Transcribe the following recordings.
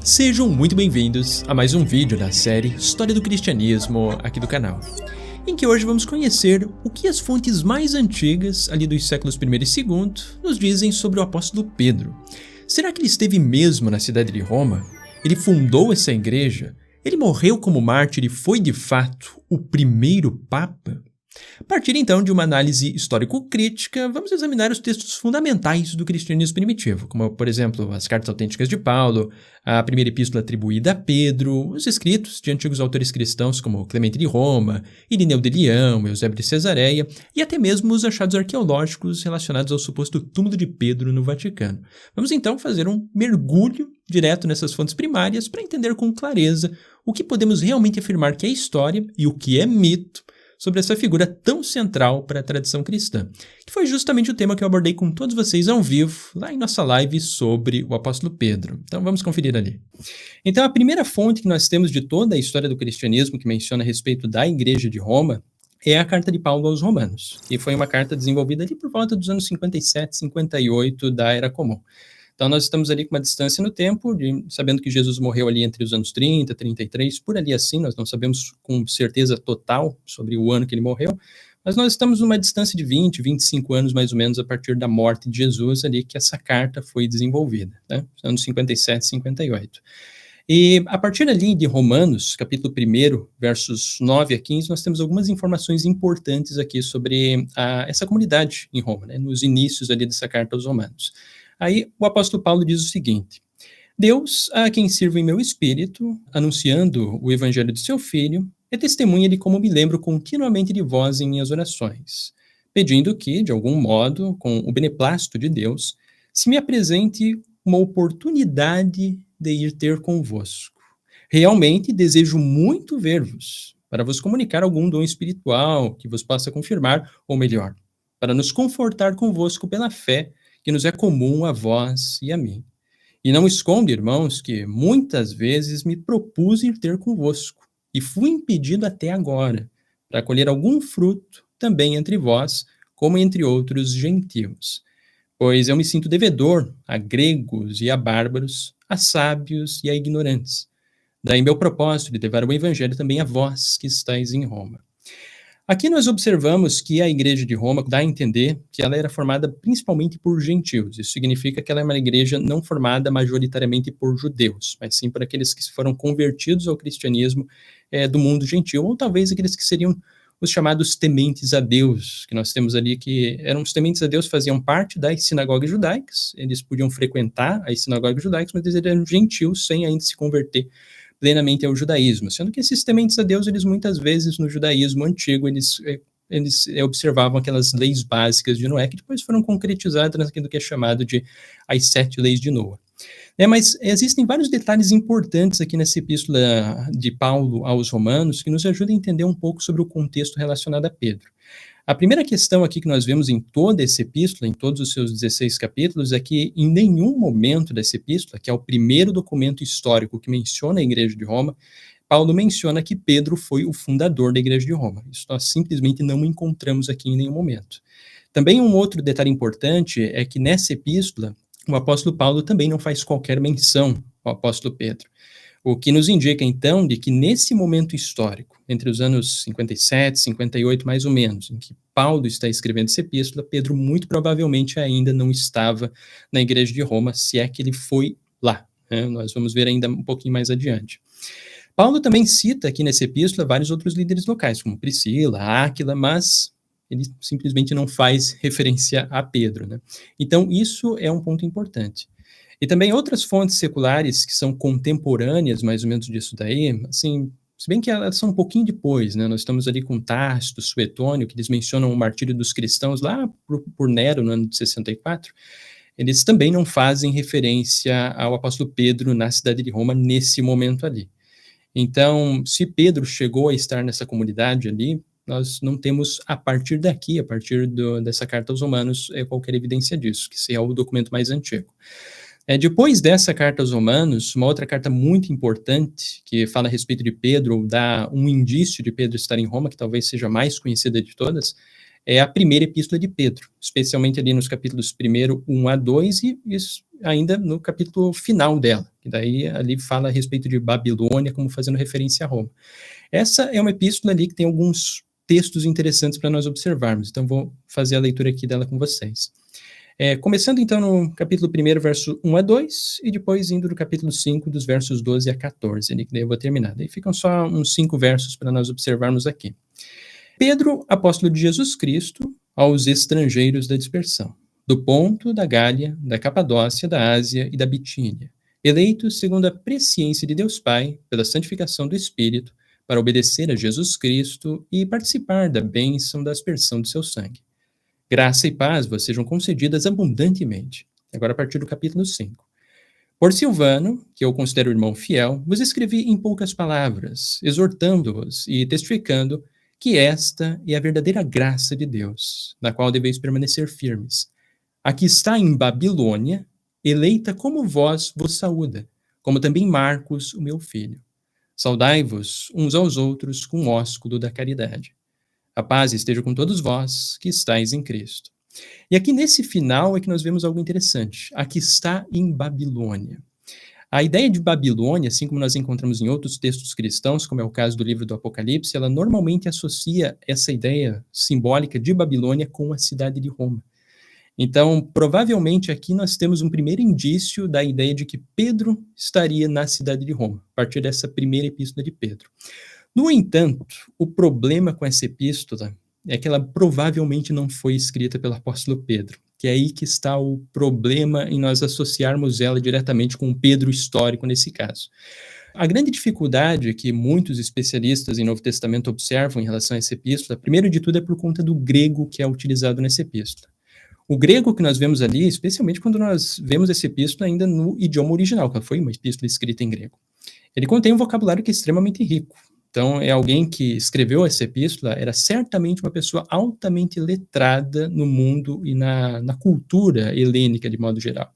Sejam muito bem-vindos a mais um vídeo da série História do Cristianismo aqui do canal, em que hoje vamos conhecer o que as fontes mais antigas, ali dos séculos I e II, nos dizem sobre o apóstolo Pedro. Será que ele esteve mesmo na cidade de Roma? Ele fundou essa igreja? Ele morreu como mártir e foi de fato o primeiro papa? A partir então de uma análise histórico-crítica, vamos examinar os textos fundamentais do cristianismo primitivo, como, por exemplo, as cartas autênticas de Paulo, a primeira epístola atribuída a Pedro, os escritos de antigos autores cristãos como Clemente de Roma, Irineu de Leão, Eusébio de Cesareia, e até mesmo os achados arqueológicos relacionados ao suposto túmulo de Pedro no Vaticano. Vamos então fazer um mergulho direto nessas fontes primárias para entender com clareza o que podemos realmente afirmar que é história e o que é mito sobre essa figura tão central para a tradição cristã, que foi justamente o tema que eu abordei com todos vocês ao vivo, lá em nossa live sobre o apóstolo Pedro. Então vamos conferir ali. Então a primeira fonte que nós temos de toda a história do cristianismo que menciona a respeito da Igreja de Roma é a carta de Paulo aos Romanos, que foi uma carta desenvolvida ali por volta dos anos 57, 58 da Era Comum. Então nós estamos ali com uma distância no tempo, sabendo que Jesus morreu ali entre os anos 30, 33, por ali assim, nós não sabemos com certeza total sobre o ano que ele morreu, mas nós estamos numa distância de 20, 25 anos mais ou menos a partir da morte de Jesus ali que essa carta foi desenvolvida, né? Anos 57, 58. E a partir ali de Romanos, capítulo 1, versos 9 a 15, nós temos algumas informações importantes aqui sobre essa comunidade em Roma, né? Nos inícios ali dessa carta aos Romanos. Aí o apóstolo Paulo diz o seguinte: Deus, a quem sirvo em meu espírito, anunciando o evangelho de seu Filho, é testemunha de como me lembro continuamente de vós em minhas orações, pedindo que, de algum modo, com o beneplácito de Deus, se me apresente uma oportunidade de ir ter convosco. Realmente desejo muito ver-vos, para vos comunicar algum dom espiritual que vos possa confirmar, ou melhor, para nos confortar convosco pela fé que nos é comum a vós e a mim. E não escondo, irmãos, que muitas vezes me propus ir ter convosco, e fui impedido até agora, para colher algum fruto também entre vós, como entre outros gentios. Pois eu me sinto devedor a gregos e a bárbaros, a sábios e a ignorantes. Daí meu propósito de levar o evangelho também a vós que estáis em Roma. Aqui nós observamos que a Igreja de Roma dá a entender que ela era formada principalmente por gentios. Isso significa que ela é uma igreja não formada majoritariamente por judeus, mas sim por aqueles que foram convertidos ao cristianismo do mundo gentil, ou talvez aqueles que seriam os chamados tementes a Deus, que nós temos ali, que eram os tementes a Deus, faziam parte das sinagogas judaicas, eles podiam frequentar as sinagogas judaicas, mas eles eram gentios sem ainda se converter plenamente ao judaísmo, sendo que esses tementes a Deus, eles muitas vezes no judaísmo antigo, eles observavam aquelas leis básicas de Noé, que depois foram concretizadas naquilo que é chamado de as 7 leis de Noé. Mas existem vários detalhes importantes aqui nessa epístola de Paulo aos Romanos que nos ajudam a entender um pouco sobre o contexto relacionado a Pedro. A primeira questão aqui que nós vemos em toda essa epístola, em todos os seus 16 capítulos, é que em nenhum momento dessa epístola, que é o primeiro documento histórico que menciona a Igreja de Roma, Paulo menciona que Pedro foi o fundador da Igreja de Roma. Isso nós simplesmente não encontramos aqui em nenhum momento. Também um outro detalhe importante é que nessa epístola, o apóstolo Paulo também não faz qualquer menção ao apóstolo Pedro. O que nos indica, então, de que nesse momento histórico, entre os anos 57, 58, mais ou menos, em que Paulo está escrevendo essa epístola, Pedro muito provavelmente ainda não estava na Igreja de Roma, se é que ele foi lá, né? Nós vamos ver ainda um pouquinho mais adiante. Paulo também cita aqui nessa epístola vários outros líderes locais, como Priscila, Áquila, mas ele simplesmente não faz referência a Pedro, né? Então, isso é um ponto importante. E também outras fontes seculares que são contemporâneas, mais ou menos disso daí, assim, se bem que elas são um pouquinho depois, né? Nós estamos ali com Tácito, Suetônio, que eles mencionam o martírio dos cristãos lá por Nero, no ano de 64. Eles também não fazem referência ao apóstolo Pedro na cidade de Roma nesse momento ali. Então, se Pedro chegou a estar nessa comunidade ali, nós não temos, a partir daqui, a partir dessa carta aos Romanos, qualquer evidência disso, que esse é o documento mais antigo. Depois dessa carta aos Romanos, uma outra carta muito importante, que fala a respeito de Pedro, ou dá um indício de Pedro estar em Roma, que talvez seja a mais conhecida de todas, é a primeira epístola de Pedro, especialmente ali nos capítulos 1 a 2 e isso ainda no capítulo final dela, que daí ali fala a respeito de Babilônia, como fazendo referência a Roma. Essa é uma epístola ali que tem alguns textos interessantes para nós observarmos, então vou fazer a leitura aqui dela com vocês. Começando então no capítulo 1, verso 1 a 2, e depois indo do capítulo 5, dos versos 12 a 14, ali, que daí eu vou terminar. Daí ficam só uns 5 versos para nós observarmos aqui. Pedro, apóstolo de Jesus Cristo, aos estrangeiros da dispersão, do Ponto, da Gália, da Capadócia, da Ásia e da Bitínia, eleitos segundo a presciência de Deus Pai, pela santificação do Espírito, para obedecer a Jesus Cristo e participar da bênção da aspersão de seu sangue. Graça e paz vos sejam concedidas abundantemente. Agora a partir do capítulo 5. Por Silvano, que eu considero irmão fiel, vos escrevi em poucas palavras, exortando-vos e testificando que esta é a verdadeira graça de Deus, na qual deveis permanecer firmes. A que está em Babilônia, eleita como vós vos saúda, como também Marcos, o meu filho. Saudai-vos uns aos outros com o ósculo da caridade. A paz esteja com todos vós que estáis em Cristo. E aqui nesse final é que nós vemos algo interessante. Aqui está em Babilônia. A ideia de Babilônia, assim como nós encontramos em outros textos cristãos, como é o caso do livro do Apocalipse, ela normalmente associa essa ideia simbólica de Babilônia com a cidade de Roma. Então, provavelmente aqui nós temos um primeiro indício da ideia de que Pedro estaria na cidade de Roma, a partir dessa primeira epístola de Pedro. No entanto, o problema com essa epístola é que ela provavelmente não foi escrita pelo apóstolo Pedro, que é aí que está o problema em nós associarmos ela diretamente com o Pedro histórico nesse caso. A grande dificuldade que muitos especialistas em Novo Testamento observam em relação a essa epístola, primeiro de tudo é por conta do grego que é utilizado nessa epístola. O grego que nós vemos ali, especialmente quando nós vemos essa epístola ainda no idioma original, que foi uma epístola escrita em grego, ele contém um vocabulário que é extremamente rico. Então, é alguém que escreveu essa epístola, era certamente uma pessoa altamente letrada no mundo e na cultura helênica, de modo geral.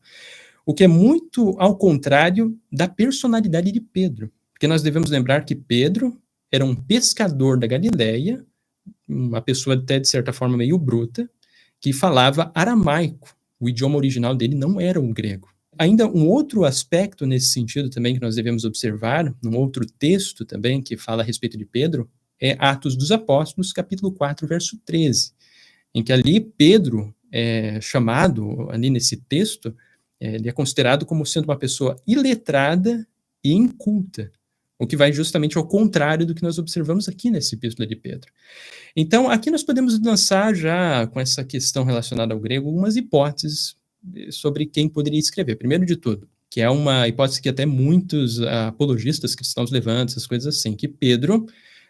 O que é muito ao contrário da personalidade de Pedro, porque nós devemos lembrar que Pedro era um pescador da Galileia, uma pessoa até de certa forma meio bruta, que falava aramaico. O idioma original dele não era o grego. Ainda um outro aspecto nesse sentido também que nós devemos observar, um outro texto também que fala a respeito de Pedro, é Atos dos Apóstolos, capítulo 4, verso 13, em que ali Pedro é chamado, ali nesse texto, ele é considerado como sendo uma pessoa iletrada e inculta, o que vai justamente ao contrário do que nós observamos aqui nessa epístola de Pedro. Então, aqui nós podemos lançar já, com essa questão relacionada ao grego, algumas hipóteses sobre quem poderia escrever. Primeiro de tudo, que é uma hipótese que até muitos apologistas cristãos levantam, essas coisas assim, que Pedro,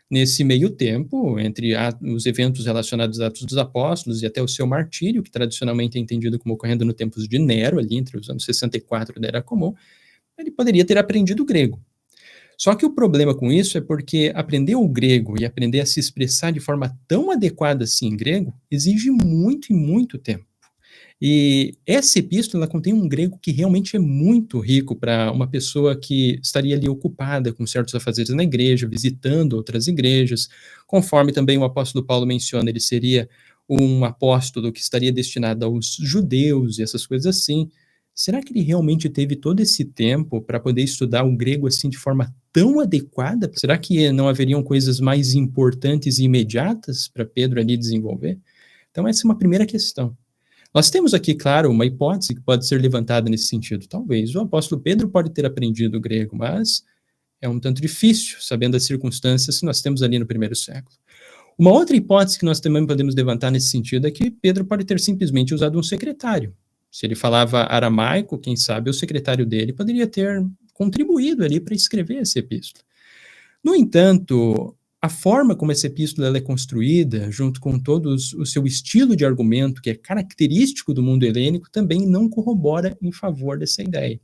nesse meio tempo, entre os eventos relacionados a Atos dos Apóstolos e até o seu martírio, que tradicionalmente é entendido como ocorrendo no tempos de Nero, ali entre os anos 64 da Era Comum, ele poderia ter aprendido grego. Só que o problema com isso é porque aprender o grego e aprender a se expressar de forma tão adequada assim em grego exige muito e muito tempo. E essa epístola contém um grego que realmente é muito rico para uma pessoa que estaria ali ocupada com certos afazeres na igreja, visitando outras igrejas. Conforme também o apóstolo Paulo menciona, ele seria um apóstolo que estaria destinado aos judeus e essas coisas assim. Será que ele realmente teve todo esse tempo para poder estudar o grego assim de forma tão adequada? Será que não haveriam coisas mais importantes e imediatas para Pedro ali desenvolver? Então essa é uma primeira questão. Nós temos aqui, claro, uma hipótese que pode ser levantada nesse sentido. Talvez o apóstolo Pedro pode ter aprendido grego, mas é um tanto difícil, sabendo as circunstâncias que nós temos ali no primeiro século. Uma outra hipótese que nós também podemos levantar nesse sentido é que Pedro pode ter simplesmente usado um secretário. Se ele falava aramaico, quem sabe o secretário dele poderia ter contribuído ali para escrever essa epístola. No entanto, a forma como essa epístola ela é construída, junto com todo o seu estilo de argumento, que é característico do mundo helênico, também não corrobora em favor dessa ideia.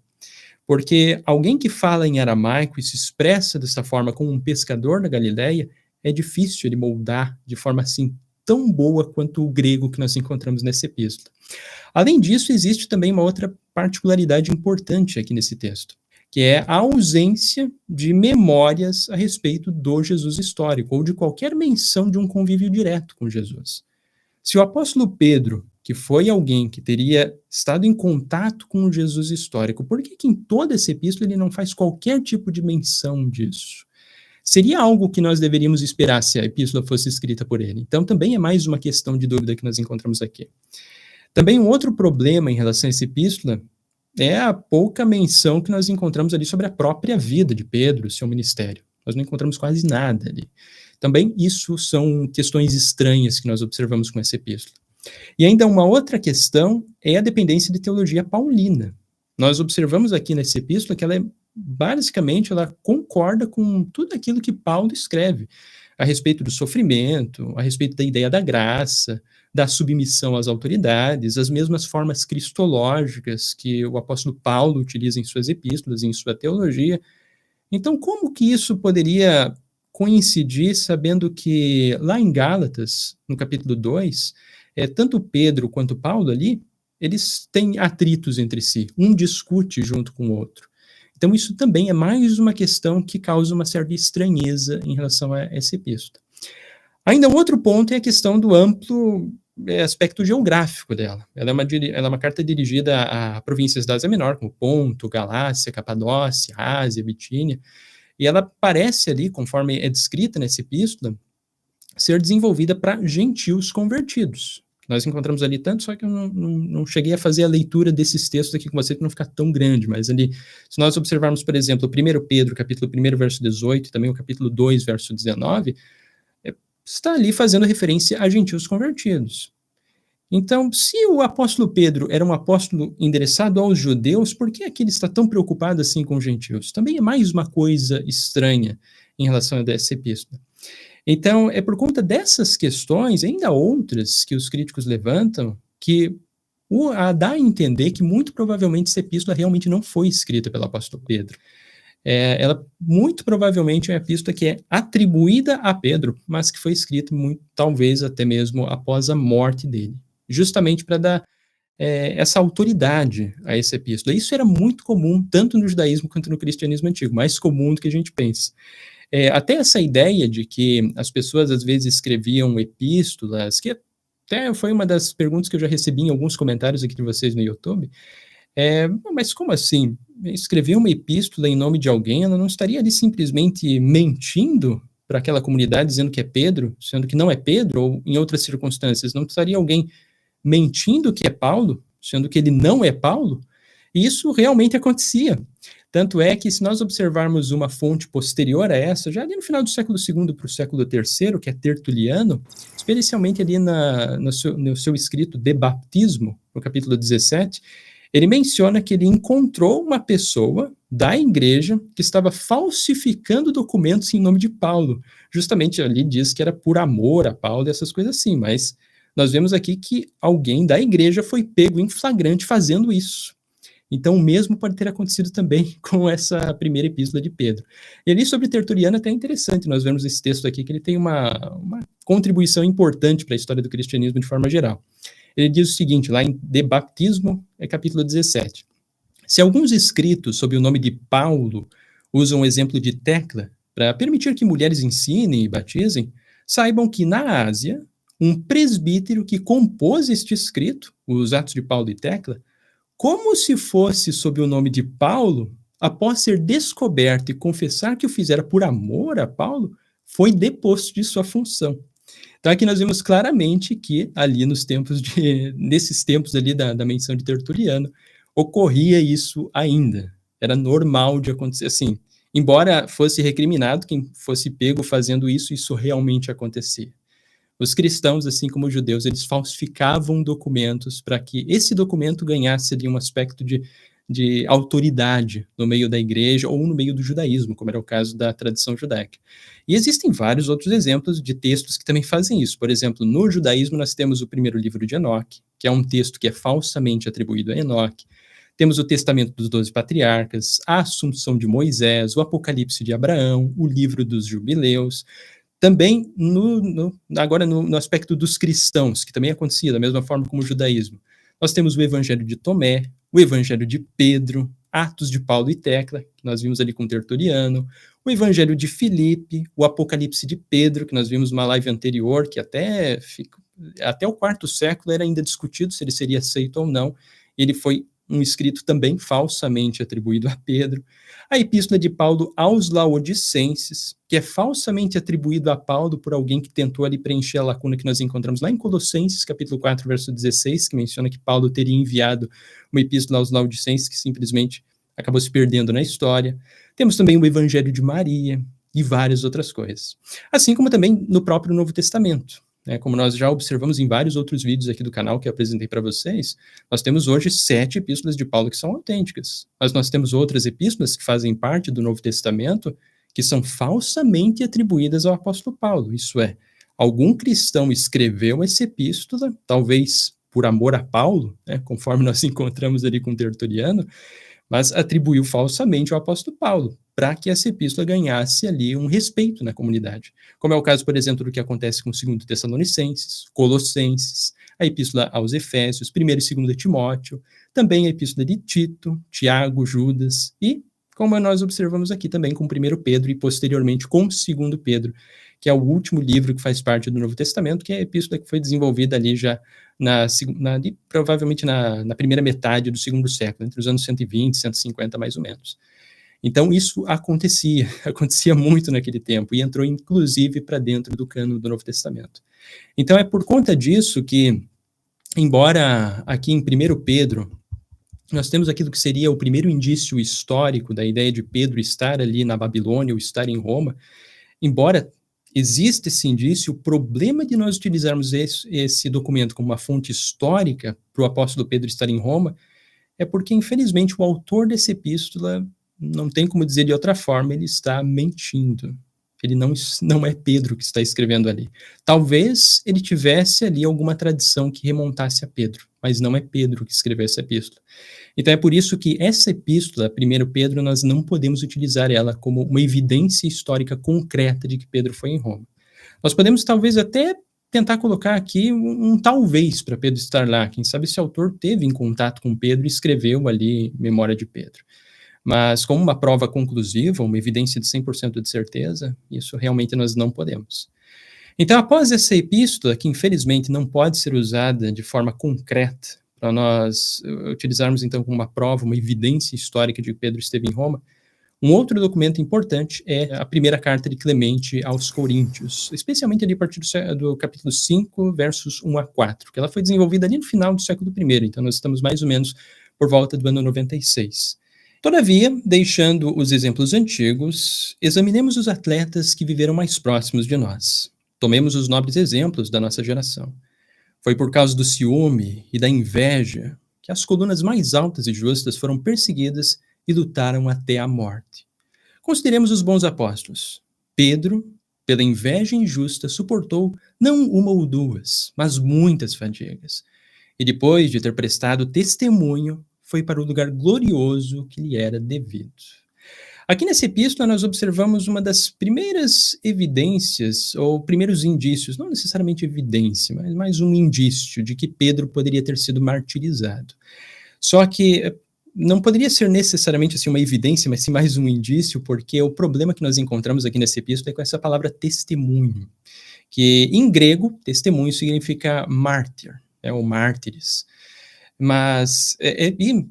Porque alguém que fala em aramaico e se expressa dessa forma como um pescador da Galileia, é difícil ele moldar de forma assim tão boa quanto o grego que nós encontramos nessa epístola. Além disso, existe também uma outra particularidade importante aqui nesse texto, que é a ausência de memórias a respeito do Jesus histórico, ou de qualquer menção de um convívio direto com Jesus. Se o apóstolo Pedro, que foi alguém que teria estado em contato com o Jesus histórico, por que que em toda essa epístola ele não faz qualquer tipo de menção disso? Seria algo que nós deveríamos esperar se a epístola fosse escrita por ele. Então também é mais uma questão de dúvida que nós encontramos aqui. Também um outro problema em relação a essa epístola é a pouca menção que nós encontramos ali sobre a própria vida de Pedro, seu ministério. Nós não encontramos quase nada ali. Também isso são questões estranhas que nós observamos com essa epístola. E ainda uma outra questão é a dependência de teologia paulina. Nós observamos aqui nessa epístola que ela basicamente ela concorda com tudo aquilo que Paulo escreve a respeito do sofrimento, a respeito da ideia da graça, da submissão às autoridades, as mesmas formas cristológicas que o apóstolo Paulo utiliza em suas epístolas, em sua teologia. Então, como que isso poderia coincidir, sabendo que lá em Gálatas, no capítulo 2, tanto Pedro quanto Paulo ali, eles têm atritos entre si, um discute junto com o outro. Então, isso também é mais uma questão que causa uma certa estranheza em relação a essa epístola. Ainda um outro ponto é a questão do amplo aspecto geográfico dela. Ela é uma carta dirigida a províncias da Ásia Menor, como Ponto, Galácia, Capadócia, Ásia, Bitínia, e ela parece ali, conforme é descrita nessa epístola, ser desenvolvida para gentios convertidos. Nós encontramos ali tanto, só que eu não cheguei a fazer a leitura desses textos aqui com você, para não ficar tão grande, mas ali, se nós observarmos, por exemplo, o 1 Pedro, capítulo 1, verso 18, e também o capítulo 2, verso 19, está ali fazendo referência a gentios convertidos. Então, se o apóstolo Pedro era um apóstolo endereçado aos judeus, por que aqui ele está tão preocupado assim com os gentios? Também é mais uma coisa estranha em relação a essa epístola. Então, é por conta dessas questões, ainda outras que os críticos levantam, que dá a entender que muito provavelmente essa epístola realmente não foi escrita pelo apóstolo Pedro. Ela muito provavelmente é uma epístola que é atribuída a Pedro, mas que foi escrita talvez até mesmo após a morte dele, justamente para dar essa autoridade a essa epístola. Isso era muito comum, tanto no judaísmo quanto no cristianismo antigo, mais comum do que a gente pensa. Até essa ideia de que as pessoas às vezes escreviam epístolas, que até foi uma das perguntas que eu já recebi em alguns comentários aqui de vocês no YouTube, mas como assim? Escrever uma epístola em nome de alguém, ela não estaria ali simplesmente mentindo para aquela comunidade, dizendo que é Pedro, sendo que não é Pedro, ou em outras circunstâncias, não estaria alguém mentindo que é Paulo, sendo que ele não é Paulo? E isso realmente acontecia. Tanto é que, se nós observarmos uma fonte posterior a essa, já ali no final do século II para o século III, que é Tertuliano, especialmente ali no seu escrito De Baptismo, no capítulo 17, ele menciona que ele encontrou uma pessoa da igreja que estava falsificando documentos em nome de Paulo. Justamente ali diz que era por amor a Paulo e essas coisas assim, mas nós vemos aqui que alguém da igreja foi pego em flagrante fazendo isso. Então, o mesmo pode ter acontecido também com essa primeira epístola de Pedro. E ali sobre Tertuliano até é interessante, nós vemos esse texto aqui que ele tem uma contribuição importante para a história do cristianismo de forma geral. Ele diz o seguinte, lá em De Baptismo, capítulo 17. Se alguns escritos sob o nome de Paulo usam o exemplo de Tecla para permitir que mulheres ensinem e batizem, saibam que na Ásia, um presbítero que compôs este escrito, os Atos de Paulo e Tecla, como se fosse sob o nome de Paulo, após ser descoberto e confessar que o fizera por amor a Paulo, foi deposto de sua função. Então aqui nós vemos claramente que ali nesses tempos ali da menção de Tertuliano, ocorria isso ainda. Era normal de acontecer assim. Embora fosse recriminado quem fosse pego fazendo isso, isso realmente acontecia. Os cristãos, assim como os judeus, eles falsificavam documentos para que esse documento ganhasse ali um aspecto de autoridade no meio da igreja ou no meio do judaísmo, como era o caso da tradição judaica. E existem vários outros exemplos de textos que também fazem isso. Por exemplo, no judaísmo nós temos o primeiro livro de Enoque, que é um texto que é falsamente atribuído a Enoque. Temos o Testamento dos 12 Patriarcas, a Assunção de Moisés, o Apocalipse de Abraão, o livro dos Jubileus. Também, agora no aspecto dos cristãos, que também acontecia da mesma forma como o judaísmo, nós temos o Evangelho de Tomé, o Evangelho de Pedro, Atos de Paulo e Tecla, que nós vimos ali com Tertuliano, o Evangelho de Filipe, o Apocalipse de Pedro, que nós vimos numa live anterior, que até o quarto século era ainda discutido se ele seria aceito ou não. Ele foi um escrito também falsamente atribuído a Pedro. A Epístola de Paulo aos Laodicenses, que é falsamente atribuído a Paulo por alguém que tentou ali preencher a lacuna que nós encontramos lá em Colossenses, capítulo 4, verso 16, que menciona que Paulo teria enviado uma epístola aos Laodicenses que simplesmente acabou se perdendo na história. Temos também o Evangelho de Maria e várias outras coisas. Assim como também no próprio Novo Testamento. Como nós já observamos em vários outros vídeos aqui do canal que eu apresentei para vocês, nós temos hoje 7 epístolas de Paulo que são autênticas, mas nós temos outras epístolas que fazem parte do Novo Testamento que são falsamente atribuídas ao apóstolo Paulo, isso é, algum cristão escreveu essa epístola, talvez por amor a Paulo, conforme nós encontramos ali com Tertuliano, mas atribuiu falsamente ao apóstolo Paulo, para que essa epístola ganhasse ali um respeito na comunidade. Como é o caso, por exemplo, do que acontece com 2 Tessalonicenses, Colossenses, a epístola aos Efésios, 1 e 2 Timóteo, também a epístola de Tito, Tiago, Judas, e, como nós observamos aqui também, com 1 Pedro e posteriormente com 2 Pedro, que é o último livro que faz parte do Novo Testamento, que é a epístola que foi desenvolvida ali já provavelmente na primeira metade do segundo século, entre os anos 120 e 150 mais ou menos. Então isso acontecia muito naquele tempo, e entrou inclusive para dentro do cânon do Novo Testamento. Então é por conta disso que, embora aqui em 1 Pedro, nós temos aquilo que seria o primeiro indício histórico da ideia de Pedro estar ali na Babilônia ou estar em Roma, embora existe esse indício, o problema de nós utilizarmos esse documento como uma fonte histórica para o apóstolo Pedro estar em Roma, é porque, infelizmente, o autor dessa epístola, não tem como dizer de outra forma, ele está mentindo. Ele não é Pedro que está escrevendo ali. Talvez ele tivesse ali alguma tradição que remontasse a Pedro, mas não é Pedro que escreveu essa epístola. Então é por isso que essa epístola, 1 Pedro, nós não podemos utilizar ela como uma evidência histórica concreta de que Pedro foi em Roma. Nós podemos talvez até tentar colocar aqui um talvez para Pedro estar lá. Quem sabe esse autor teve em contato com Pedro e escreveu ali Memória de Pedro. Mas como uma prova conclusiva, uma evidência de 100% de certeza, isso realmente nós não podemos. Então, após essa epístola, que infelizmente não pode ser usada de forma concreta, para nós utilizarmos então como uma prova, uma evidência histórica de que Pedro esteve em Roma, um outro documento importante é a primeira carta de Clemente aos Coríntios, especialmente ali a partir do capítulo 5, versos 1 a 4, que ela foi desenvolvida ali no final do século I, então nós estamos mais ou menos por volta do ano 96. Todavia, deixando os exemplos antigos, examinemos os atletas que viveram mais próximos de nós. Tomemos os nobres exemplos da nossa geração. Foi por causa do ciúme e da inveja que as colunas mais altas e justas foram perseguidas e lutaram até a morte. Consideremos os bons apóstolos. Pedro, pela inveja injusta, suportou não uma ou duas, mas muitas fadigas. E depois de ter prestado testemunho, foi para o lugar glorioso que lhe era devido. Aqui nessa epístola nós observamos uma das primeiras evidências, ou primeiros indícios, não necessariamente evidência, mas mais um indício de que Pedro poderia ter sido martirizado. Só que não poderia ser necessariamente assim, uma evidência, mas sim mais um indício, porque o problema que nós encontramos aqui nessa epístola é com essa palavra testemunho, que em grego, testemunho significa mártir, ou mártires. Mas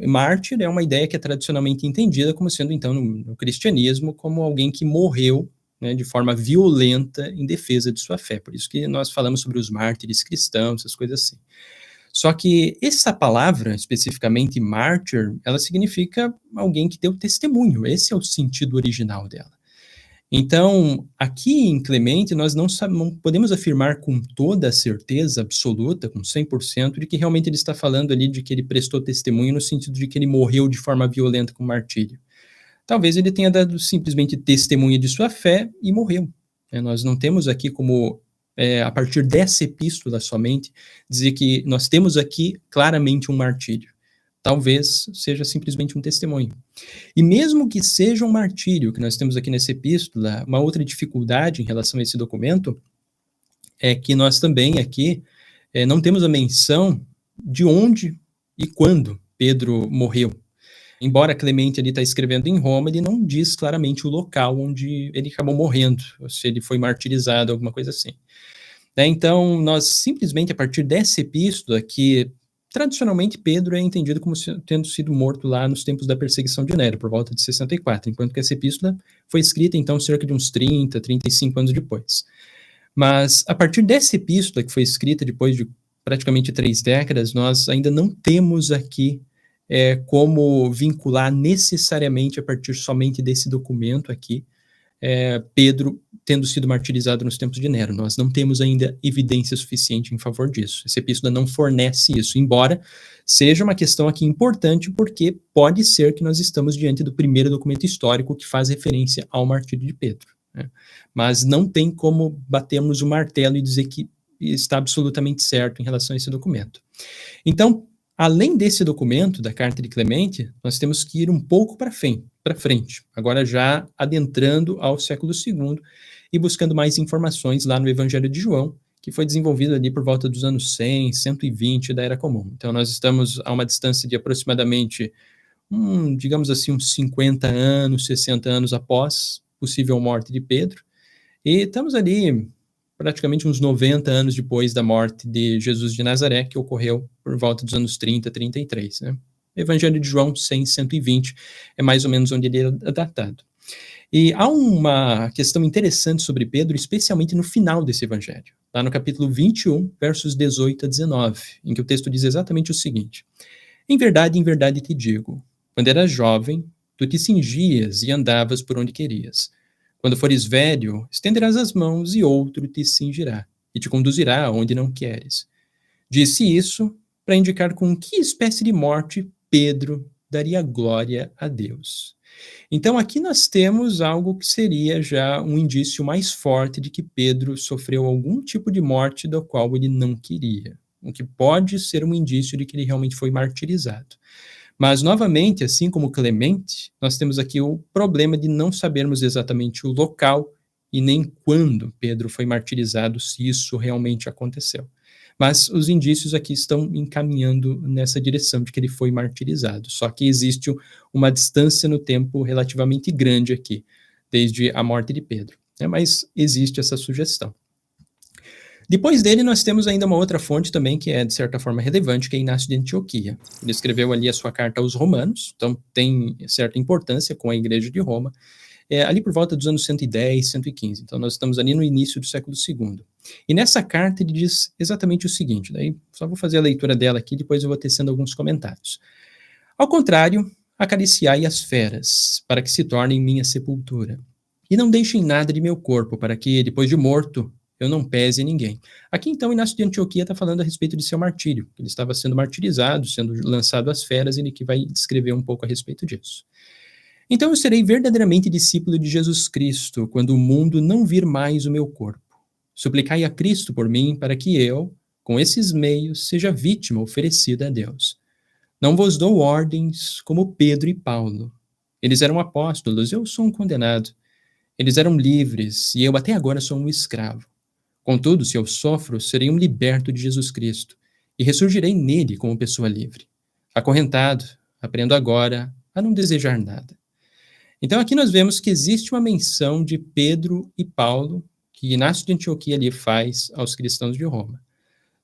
mártir é uma ideia que é tradicionalmente entendida como sendo, então, no cristianismo, como alguém que morreu, né, de forma violenta em defesa de sua fé. Por isso que nós falamos sobre os mártires cristãos, essas coisas assim. Só que essa palavra, especificamente mártir, ela significa alguém que deu testemunho. Esse é o sentido original dela. Então, aqui em Clemente, nós não podemos afirmar com toda a certeza absoluta, com 100%, de que realmente ele está falando ali de que ele prestou testemunho no sentido de que ele morreu de forma violenta com martírio. Talvez ele tenha dado simplesmente testemunho de sua fé e morreu. Nós não temos aqui como, a partir dessa epístola somente, dizer que nós temos aqui claramente um martírio. Talvez seja simplesmente um testemunho. E mesmo que seja um martírio, que nós temos aqui nessa epístola, uma outra dificuldade em relação a esse documento é que nós também aqui não temos a menção de onde e quando Pedro morreu. Embora Clemente ele está escrevendo em Roma, ele não diz claramente o local onde ele acabou morrendo, ou se ele foi martirizado, alguma coisa assim. Então, nós simplesmente, a partir dessa epístola, que tradicionalmente Pedro é entendido como tendo sido morto lá nos tempos da perseguição de Nero, por volta de 64, enquanto que essa epístola foi escrita, então, cerca de uns 30, 35 anos depois. Mas, a partir dessa epístola, que foi escrita depois de praticamente 3 décadas, nós ainda não temos aqui como vincular necessariamente a partir somente desse documento aqui, Pedro tendo sido martirizado nos tempos de Nero. Nós não temos ainda evidência suficiente em favor disso. Essa epístola não fornece isso, embora seja uma questão aqui importante, porque pode ser que nós estamos diante do primeiro documento histórico que faz referência ao martírio de Pedro, né? Mas não tem como batermos o martelo e dizer que está absolutamente certo em relação a esse documento. Então, além desse documento, da Carta de Clemente, nós temos que ir um pouco para frente, agora já adentrando ao século II e buscando mais informações lá no Evangelho de João, que foi desenvolvido ali por volta dos anos 100, 120 da Era Comum. Então, nós estamos a uma distância de aproximadamente, digamos assim, uns 50 anos, 60 anos após possível morte de Pedro, e estamos ali praticamente uns 90 anos depois da morte de Jesus de Nazaré, que ocorreu por volta dos anos 30, 33, né? Evangelho de João 100, 120 é mais ou menos onde ele é datado. E há uma questão interessante sobre Pedro, especialmente no final desse evangelho, lá no capítulo 21, versos 18 a 19, em que o texto diz exatamente o seguinte: em verdade te digo, quando eras jovem, tu te cingias e andavas por onde querias. Quando fores velho, estenderás as mãos e outro te cingirá e te conduzirá aonde não queres. Disse isso para indicar com que espécie de morte Pedro daria glória a Deus. Então aqui nós temos algo que seria já um indício mais forte de que Pedro sofreu algum tipo de morte da qual ele não queria, o que pode ser um indício de que ele realmente foi martirizado. Mas, novamente, assim como Clemente, nós temos aqui o problema de não sabermos exatamente o local e nem quando Pedro foi martirizado, se isso realmente aconteceu. Mas os indícios aqui estão encaminhando nessa direção de que ele foi martirizado. Só que existe uma distância no tempo relativamente grande aqui, desde a morte de Pedro, né? Mas existe essa sugestão. Depois dele, nós temos ainda uma outra fonte também que é, de certa forma, relevante, que é Inácio de Antioquia. Ele escreveu ali a sua carta aos Romanos, então tem certa importância com a Igreja de Roma, ali por volta dos anos 110, 115. Então nós estamos ali no início do século II. E nessa carta ele diz exatamente o seguinte, daí só vou fazer a leitura dela aqui, depois eu vou tecendo alguns comentários. Ao contrário, acariciai as feras, para que se tornem minha sepultura. E não deixem nada de meu corpo, para que, depois de morto, eu não pese ninguém. Aqui, então, Inácio de Antioquia está falando a respeito de seu martírio. Ele estava sendo martirizado, sendo lançado às feras, e ele que vai descrever um pouco a respeito disso. Então eu serei verdadeiramente discípulo de Jesus Cristo, quando o mundo não vir mais o meu corpo. Suplicai a Cristo por mim, para que eu, com esses meios, seja vítima oferecida a Deus. Não vos dou ordens como Pedro e Paulo. Eles eram apóstolos, eu sou um condenado. Eles eram livres, e eu até agora sou um escravo. Contudo, se eu sofro, serei um liberto de Jesus Cristo, e ressurgirei nele como pessoa livre. Acorrentado, aprendo agora a não desejar nada. Então aqui nós vemos que existe uma menção de Pedro e Paulo, que Inácio de Antioquia ali faz aos cristãos de Roma.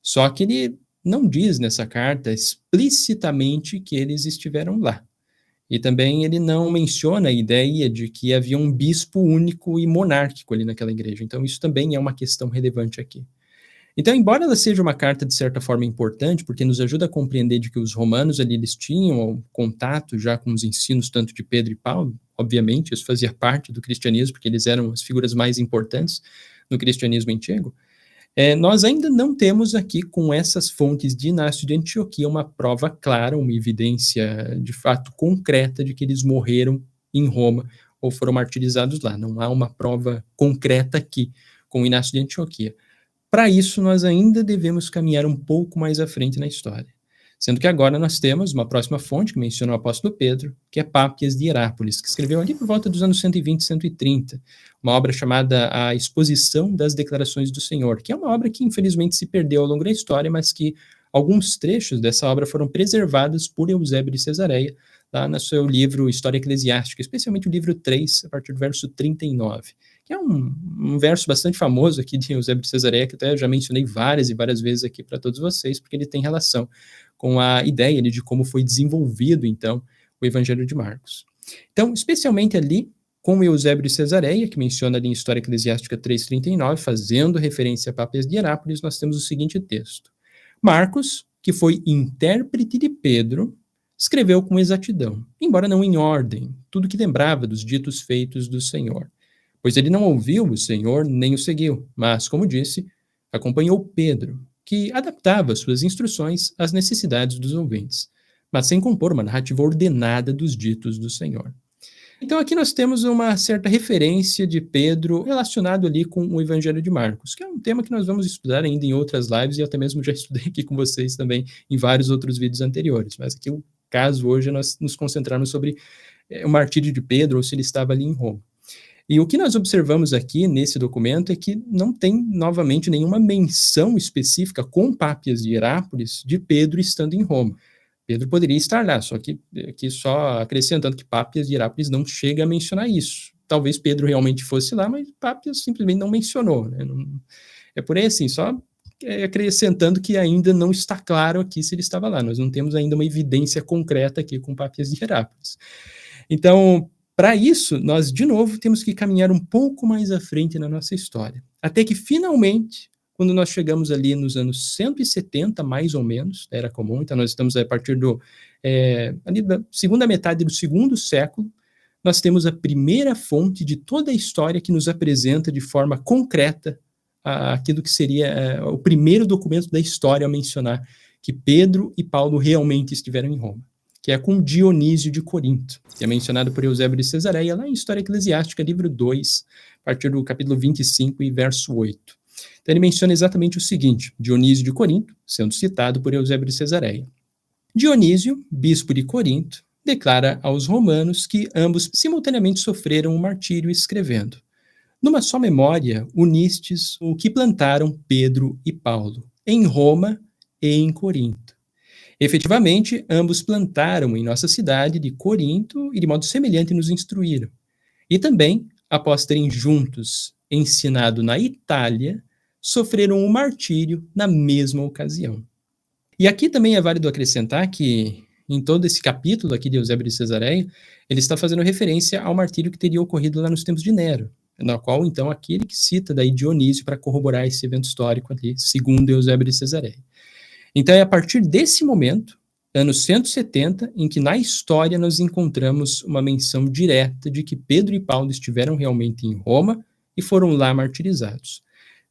Só que ele não diz nessa carta explicitamente que eles estiveram lá. E também ele não menciona a ideia de que havia um bispo único e monárquico ali naquela igreja. Então isso também é uma questão relevante aqui. Então, embora ela seja uma carta de certa forma importante, porque nos ajuda a compreender de que os romanos ali eles tinham contato já com os ensinos tanto de Pedro e Paulo, obviamente isso fazia parte do cristianismo, porque eles eram as figuras mais importantes no cristianismo antigo, nós ainda não temos aqui, com essas fontes de Inácio de Antioquia, uma prova clara, uma evidência de fato concreta de que eles morreram em Roma ou foram martirizados lá. Não há uma prova concreta aqui com Inácio de Antioquia. Para isso, nós ainda devemos caminhar um pouco mais à frente na história. Sendo que agora nós temos uma próxima fonte, que menciona o apóstolo Pedro, que é Pápias de Herápolis, que escreveu ali por volta dos anos 120 e 130, uma obra chamada A Exposição das Declarações do Senhor, que é uma obra que infelizmente se perdeu ao longo da história, mas que alguns trechos dessa obra foram preservados por Eusébio de Cesareia, lá no seu livro História Eclesiástica, especialmente o livro 3, a partir do verso 39, que é um verso bastante famoso aqui de Eusébio de Cesareia, que até eu já mencionei várias e várias vezes aqui para todos vocês, porque ele tem relação com a ideia de como foi desenvolvido, então, o Evangelho de Marcos. Então, especialmente ali, com Eusébio de Cesareia, que menciona ali em História Eclesiástica 3,39, fazendo referência a Papias de Herápolis, nós temos o seguinte texto. Marcos, que foi intérprete de Pedro, escreveu com exatidão, embora não em ordem, tudo que lembrava dos ditos feitos do Senhor. Pois ele não ouviu o Senhor nem o seguiu, mas, como disse, acompanhou Pedro, que adaptava suas instruções às necessidades dos ouvintes, mas sem compor uma narrativa ordenada dos ditos do Senhor. Então aqui nós temos uma certa referência de Pedro relacionado ali com o Evangelho de Marcos, que é um tema que nós vamos estudar ainda em outras lives e até mesmo já estudei aqui com vocês também em vários outros vídeos anteriores, mas aqui o caso hoje é nós nos concentrarmos sobre o martírio de Pedro ou se ele estava ali em Roma. E o que nós observamos aqui nesse documento é que não tem, novamente, nenhuma menção específica com Pápias de Herápolis de Pedro estando em Roma. Pedro poderia estar lá, só que aqui só acrescentando que Pápias de Herápolis não chega a mencionar isso. Talvez Pedro realmente fosse lá, mas Pápias simplesmente não mencionou. Né? É por aí assim, só acrescentando que ainda não está claro aqui se ele estava lá. Nós não temos ainda uma evidência concreta aqui com Pápias de Herápolis. Então, para isso, nós, de novo, temos que caminhar um pouco mais à frente na nossa história. Até que, finalmente, quando nós chegamos ali nos anos 170, mais ou menos, da Era Comum, então nós estamos a partir ali da segunda metade do segundo século, nós temos a primeira fonte de toda a história que nos apresenta de forma concreta aquilo que seria o primeiro documento da história a mencionar que Pedro e Paulo realmente estiveram em Roma, que é com Dionísio de Corinto, que é mencionado por Eusébio de Cesareia lá em História Eclesiástica, livro 2, a partir do capítulo 25 e verso 8. Então ele menciona exatamente o seguinte, Dionísio de Corinto, sendo citado por Eusébio de Cesareia. Dionísio, bispo de Corinto, declara aos romanos que ambos simultaneamente sofreram o martírio escrevendo: numa só memória unistes o que plantaram Pedro e Paulo, em Roma e em Corinto. Efetivamente, ambos plantaram em nossa cidade de Corinto e de modo semelhante nos instruíram. E também, após terem juntos ensinado na Itália, sofreram o martírio na mesma ocasião. E aqui também é válido acrescentar que, em todo esse capítulo aqui de Eusébio de Cesareia, ele está fazendo referência ao martírio que teria ocorrido lá nos tempos de Nero, na qual, então, aquele que cita daí Dionísio para corroborar esse evento histórico ali, segundo Eusébio de Cesareia. Então é a partir desse momento, anos 170, em que na história nós encontramos uma menção direta de que Pedro e Paulo estiveram realmente em Roma e foram lá martirizados.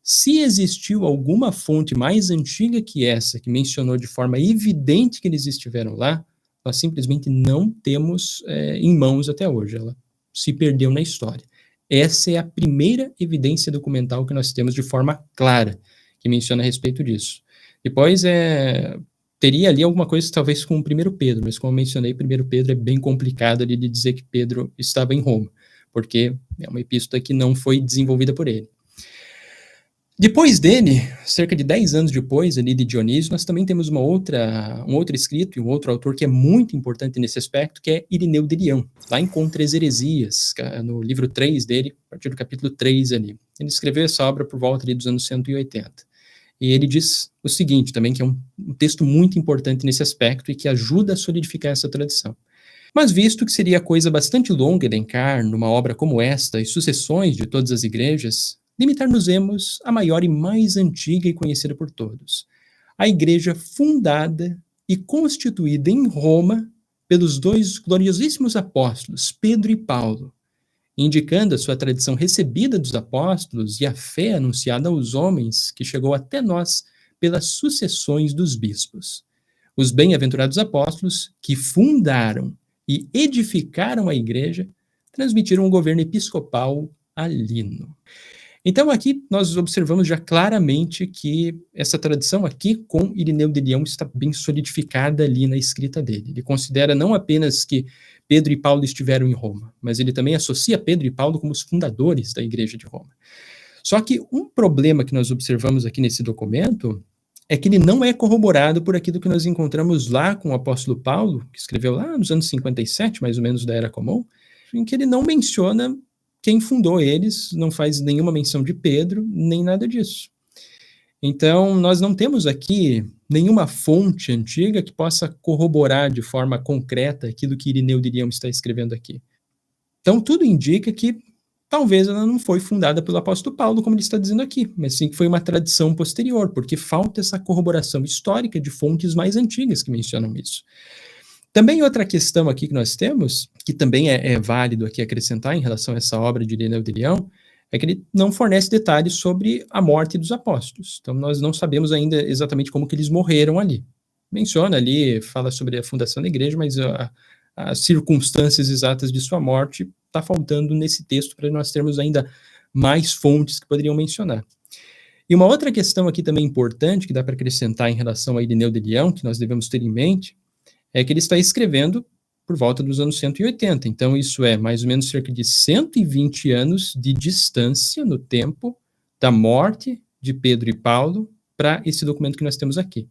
Se existiu alguma fonte mais antiga que essa, que mencionou de forma evidente que eles estiveram lá, nós simplesmente não temos em mãos até hoje. Ela se perdeu na história. Essa é a primeira evidência documental que nós temos de forma clara, que menciona a respeito disso. Depois teria ali alguma coisa talvez com o 1 Pedro, mas como eu mencionei, 1 Pedro é bem complicado ali de dizer que Pedro estava em Roma, porque é uma epístola que não foi desenvolvida por ele. Depois dele, cerca de 10 anos depois ali de Dionísio, nós também temos um outro escrito e um outro autor que é muito importante nesse aspecto, que é Irineu de Leão, lá em Contra as Heresias, no livro 3 dele, a partir do capítulo 3 ali. Ele escreveu essa obra por volta ali dos anos 180. E ele diz o seguinte também, que é um texto muito importante nesse aspecto e que ajuda a solidificar essa tradição. Mas visto que seria coisa bastante longa elencar numa obra como esta as sucessões de todas as igrejas, limitar-nos-emos à maior e mais antiga e conhecida por todos, a igreja fundada e constituída em Roma pelos dois gloriosíssimos apóstolos, Pedro e Paulo, indicando a sua tradição recebida dos apóstolos e a fé anunciada aos homens que chegou até nós pelas sucessões dos bispos. Os bem-aventurados apóstolos que fundaram e edificaram a igreja transmitiram o governo episcopal alino. Então aqui nós observamos já claramente que essa tradição aqui com Irineu de Leão está bem solidificada ali na escrita dele. Ele considera não apenas que Pedro e Paulo estiveram em Roma, mas ele também associa Pedro e Paulo como os fundadores da igreja de Roma. Só que um problema que nós observamos aqui nesse documento é que ele não é corroborado por aquilo que nós encontramos lá com o apóstolo Paulo, que escreveu lá nos anos 57, mais ou menos, da Era Comum, em que ele não menciona quem fundou eles, não faz nenhuma menção de Pedro, nem nada disso. Então, nós não temos aqui nenhuma fonte antiga que possa corroborar de forma concreta aquilo que Irineu de Lyon está escrevendo aqui. Então, tudo indica que talvez ela não foi fundada pelo apóstolo Paulo, como ele está dizendo aqui, mas sim que foi uma tradição posterior, porque falta essa corroboração histórica de fontes mais antigas que mencionam isso. Também outra questão aqui que nós temos, que também é válido aqui acrescentar em relação a essa obra de Irineu de Lyon, é que ele não fornece detalhes sobre a morte dos apóstolos. Então, nós não sabemos ainda exatamente como que eles morreram ali. Menciona ali, fala sobre a fundação da igreja, mas as circunstâncias exatas de sua morte está faltando nesse texto para nós termos ainda mais fontes que poderiam mencionar. E uma outra questão aqui também importante, que dá para acrescentar em relação a Irineu de Lyon, que nós devemos ter em mente, é que ele está escrevendo por volta dos anos 180. Então, isso é mais ou menos cerca de 120 anos de distância no tempo da morte de Pedro e Paulo para esse documento que nós temos aqui.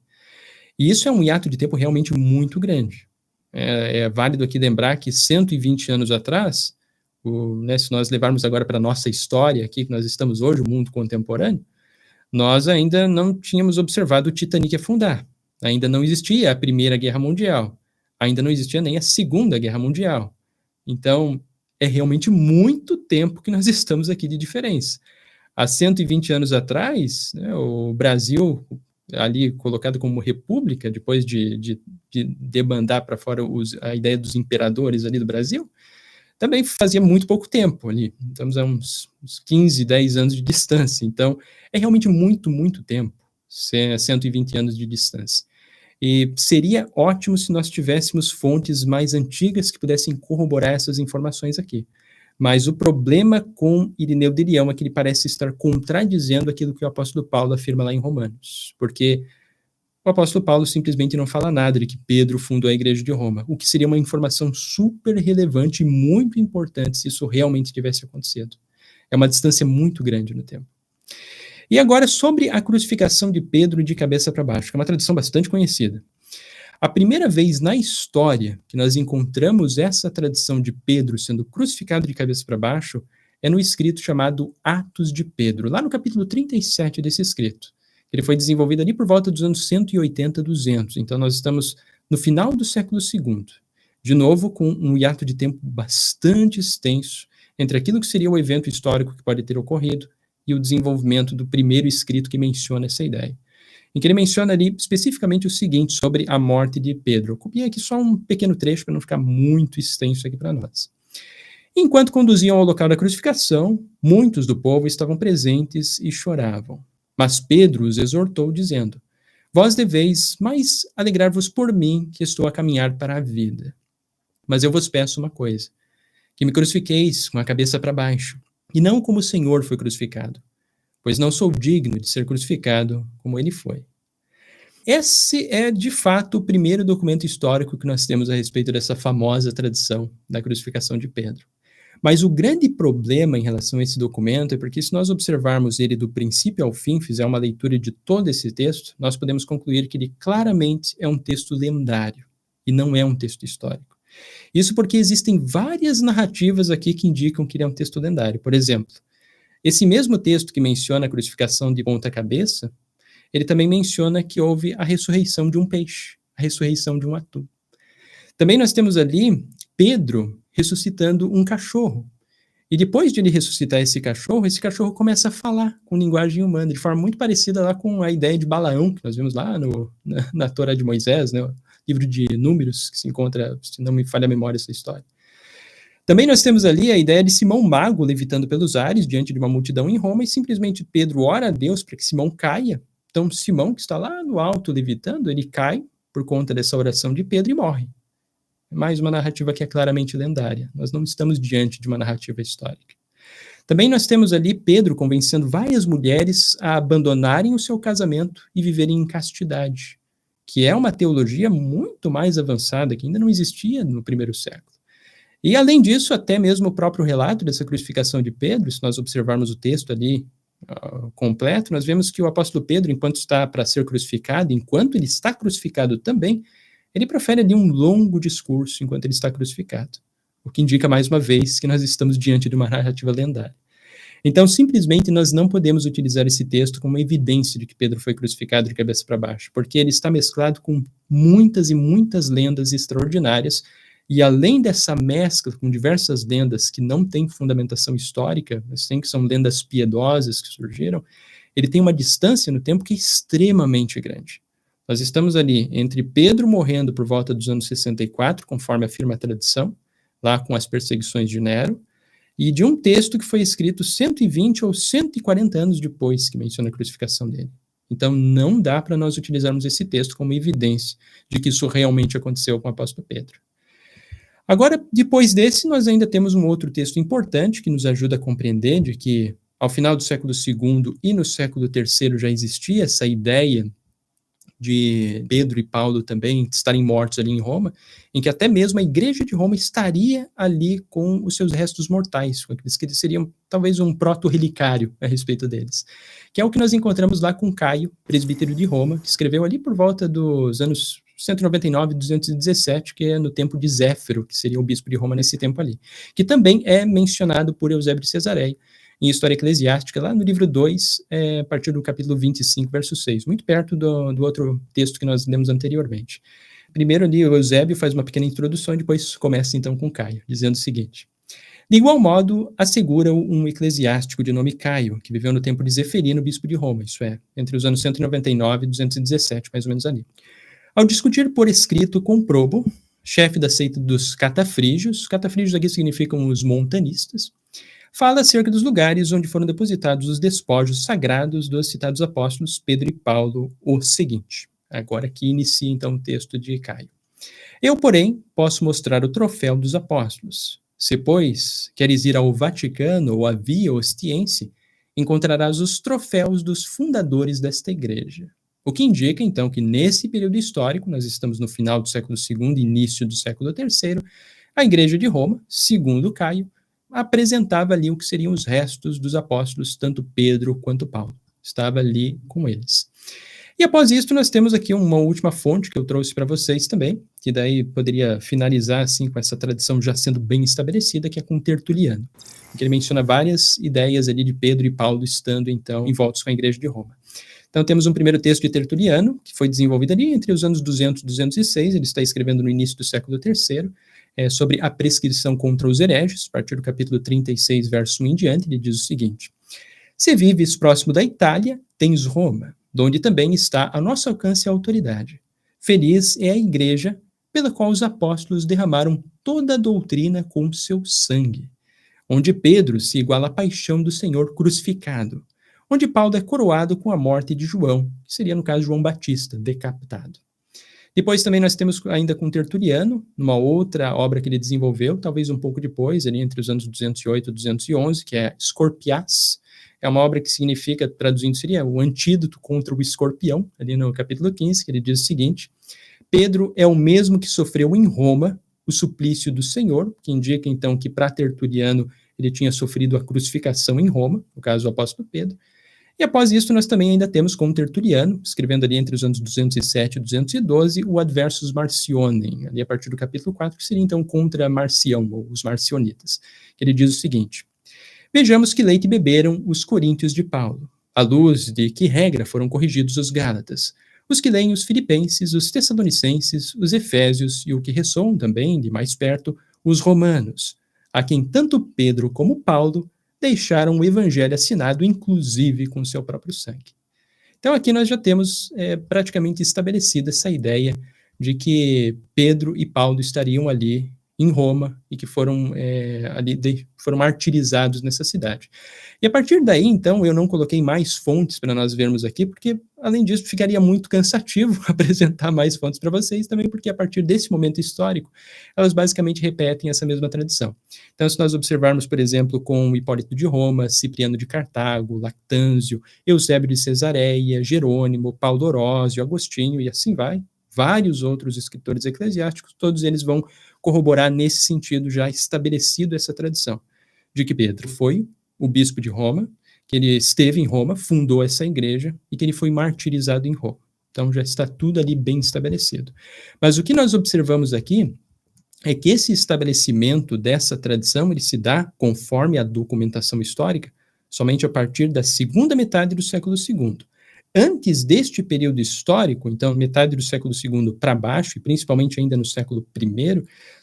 E isso é um hiato de tempo realmente muito grande. É válido aqui lembrar que 120 anos atrás, se nós levarmos agora para a nossa história aqui, que nós estamos hoje, o mundo contemporâneo, nós ainda não tínhamos observado o Titanic afundar. Ainda não existia a Primeira Guerra Mundial. Ainda não existia nem a Segunda Guerra Mundial. Então, é realmente muito tempo que nós estamos aqui de diferença. Há 120 anos atrás, né, o Brasil, ali colocado como república, depois de debandar para fora a ideia dos imperadores ali do Brasil, também fazia muito pouco tempo ali. Estamos a uns 15, 10 anos de distância. Então, é realmente muito, muito tempo, 120 anos de distância. E seria ótimo se nós tivéssemos fontes mais antigas que pudessem corroborar essas informações aqui. Mas o problema com Irineu de Lyon é que ele parece estar contradizendo aquilo que o apóstolo Paulo afirma lá em Romanos, porque o apóstolo Paulo simplesmente não fala nada de que Pedro fundou a igreja de Roma, o que seria uma informação super relevante e muito importante se isso realmente tivesse acontecido. É uma distância muito grande no tempo. E agora, sobre a crucificação de Pedro de cabeça para baixo, que é uma tradição bastante conhecida. A primeira vez na história que nós encontramos essa tradição de Pedro sendo crucificado de cabeça para baixo é no escrito chamado Atos de Pedro, lá no capítulo 37 desse escrito. Ele foi desenvolvido ali por volta dos anos 180, 200. Então, nós estamos no final do século II. De novo, com um hiato de tempo bastante extenso entre aquilo que seria o evento histórico que pode ter ocorrido e o desenvolvimento do primeiro escrito que menciona essa ideia. Em que ele menciona ali especificamente o seguinte sobre a morte de Pedro. Eu copiei aqui só um pequeno trecho para não ficar muito extenso aqui para nós. Enquanto conduziam ao local da crucificação, muitos do povo estavam presentes e choravam. Mas Pedro os exortou, dizendo: Vós deveis mais alegrar-vos por mim, que estou a caminhar para a vida. Mas eu vos peço uma coisa, que me crucifiqueis com a cabeça para baixo, e não como o Senhor foi crucificado, pois não sou digno de ser crucificado como ele foi. Esse é, de fato, o primeiro documento histórico que nós temos a respeito dessa famosa tradição da crucificação de Pedro. Mas o grande problema em relação a esse documento é porque se nós observarmos ele do princípio ao fim, fizer uma leitura de todo esse texto, nós podemos concluir que ele claramente é um texto lendário e não é um texto histórico. Isso porque existem várias narrativas aqui que indicam que ele é um texto lendário. Por exemplo, esse mesmo texto que menciona a crucificação de ponta cabeça, ele também menciona que houve a ressurreição de um peixe, a ressurreição de um atum. Também nós temos ali Pedro ressuscitando um cachorro. E depois de ele ressuscitar esse cachorro começa a falar com linguagem humana, de forma muito parecida lá com a ideia de Balaão, que nós vemos lá na Torá de Moisés, né, o livro de Números, que se encontra, se não me falha a memória, essa história. Também nós temos ali a ideia de Simão Mago levitando pelos ares diante de uma multidão em Roma, e simplesmente Pedro ora a Deus para que Simão caia. Então Simão, que está lá no alto levitando, ele cai por conta dessa oração de Pedro e morre. Mais uma narrativa que é claramente lendária. Nós não estamos diante de uma narrativa histórica. Também nós temos ali Pedro convencendo várias mulheres a abandonarem o seu casamento e viverem em castidade, que é uma teologia muito mais avançada, que ainda não existia no primeiro século. E, além disso, até mesmo o próprio relato dessa crucificação de Pedro, se nós observarmos o texto ali completo, nós vemos que o apóstolo Pedro, enquanto está para ser crucificado, enquanto ele está crucificado também, ele profere ali um longo discurso enquanto ele está crucificado, o que indica mais uma vez que nós estamos diante de uma narrativa lendária. Então, simplesmente, nós não podemos utilizar esse texto como evidência de que Pedro foi crucificado de cabeça para baixo, porque ele está mesclado com muitas e muitas lendas extraordinárias, e além dessa mescla com diversas lendas que não têm fundamentação histórica, mas que são lendas piedosas que surgiram, ele tem uma distância no tempo que é extremamente grande. Nós estamos ali entre Pedro morrendo por volta dos anos 64, conforme afirma a tradição, lá com as perseguições de Nero, e de um texto que foi escrito 120 ou 140 anos depois que menciona a crucificação dele. Então, não dá para nós utilizarmos esse texto como evidência de que isso realmente aconteceu com o apóstolo Pedro. Agora, depois desse, nós ainda temos um outro texto importante que nos ajuda a compreender de que, ao final do século II e no século III, já existia essa ideia de Pedro e Paulo também estarem mortos ali em Roma, em que até mesmo a igreja de Roma estaria ali com os seus restos mortais, com aqueles que seriam talvez um proto-relicário a respeito deles, que é o que nós encontramos lá com Caio, presbítero de Roma, que escreveu ali por volta dos anos 199 e 217, que é no tempo de Zéfiro, que seria o bispo de Roma nesse tempo ali, que também é mencionado por Eusébio de Cesareia, em História Eclesiástica, lá no livro 2, a partir do capítulo 25, verso 6, muito perto do outro texto que nós lemos anteriormente. Primeiro ali, o Eusébio faz uma pequena introdução e depois começa então com Caio, dizendo o seguinte: de igual modo, assegura um eclesiástico de nome Caio, que viveu no tempo de Zeferino, bispo de Roma, isso é, entre os anos 199 e 217, mais ou menos ali. Ao discutir por escrito com Probo, chefe da seita dos catafrígios aqui significam os montanistas, fala acerca dos lugares onde foram depositados os despojos sagrados dos citados apóstolos Pedro e Paulo, o seguinte. Agora aqui inicia então o texto de Caio. Eu, porém, posso mostrar o troféu dos apóstolos. Se, pois, queres ir ao Vaticano ou à Via Ostiense, encontrarás os troféus dos fundadores desta igreja. O que indica, então, que nesse período histórico, nós estamos no final do século II e início do século III, a igreja de Roma, segundo Caio, apresentava ali o que seriam os restos dos apóstolos, tanto Pedro quanto Paulo. Estava ali com eles. E após isso, nós temos aqui uma última fonte que eu trouxe para vocês também, que daí poderia finalizar assim com essa tradição já sendo bem estabelecida, que é com Tertuliano, que ele menciona várias ideias ali de Pedro e Paulo estando então envoltos com a igreja de Roma. Então temos um primeiro texto de Tertuliano, que foi desenvolvido ali entre os anos 200 e 206, ele está escrevendo no início do século III, sobre a prescrição contra os hereges, a partir do capítulo 36, verso 1 em diante, ele diz o seguinte: se vives próximo da Itália, tens Roma, donde também está a nosso alcance a autoridade. Feliz é a igreja pela qual os apóstolos derramaram toda a doutrina com seu sangue, onde Pedro se iguala à paixão do Senhor crucificado, onde Paulo é coroado com a morte de João, que seria no caso João Batista, decapitado. Depois também nós temos ainda com Tertuliano, numa outra obra que ele desenvolveu, talvez um pouco depois, ali entre os anos 208 e 211, que é Scorpias. É uma obra que significa, traduzindo seria o antídoto contra o escorpião, ali no capítulo 15, que ele diz o seguinte: Pedro é o mesmo que sofreu em Roma o suplício do Senhor, que indica então que para Tertuliano ele tinha sofrido a crucificação em Roma, no caso o apóstolo Pedro. E após isso, nós também ainda temos com Tertuliano, escrevendo ali entre os anos 207 e 212, o Adversus Marcionem, ali a partir do capítulo 4, que seria então contra Marcião, ou os marcionitas. Ele diz o seguinte: vejamos que leite beberam os coríntios de Paulo, à luz de que regra foram corrigidos os gálatas, os que leem os filipenses, os tessalonicenses, os efésios e o que ressoam também, de mais perto, os romanos, a quem tanto Pedro como Paulo deixaram o evangelho assinado, inclusive com seu próprio sangue. Então aqui nós já temos praticamente estabelecida essa ideia de que Pedro e Paulo estariam ali em Roma e que foram foram martirizados nessa cidade. E a partir daí, então, eu não coloquei mais fontes para nós vermos aqui, porque, além disso, ficaria muito cansativo apresentar mais fontes para vocês, também porque, a partir desse momento histórico, elas basicamente repetem essa mesma tradição. Então, se nós observarmos, por exemplo, com Hipólito de Roma, Cipriano de Cartago, Lactâncio, Eusébio de Cesareia, Jerônimo, Paulo Orósio, Agostinho, e assim vai, vários outros escritores eclesiásticos, todos eles vão corroborar nesse sentido já estabelecido essa tradição, de que Pedro foi o bispo de Roma, que ele esteve em Roma, fundou essa igreja e que ele foi martirizado em Roma. Então já está tudo ali bem estabelecido. Mas o que nós observamos aqui é que esse estabelecimento dessa tradição ele se dá, conforme a documentação histórica, somente a partir da segunda metade do século II. Antes deste período histórico, então metade do século II para baixo, e principalmente ainda no século I,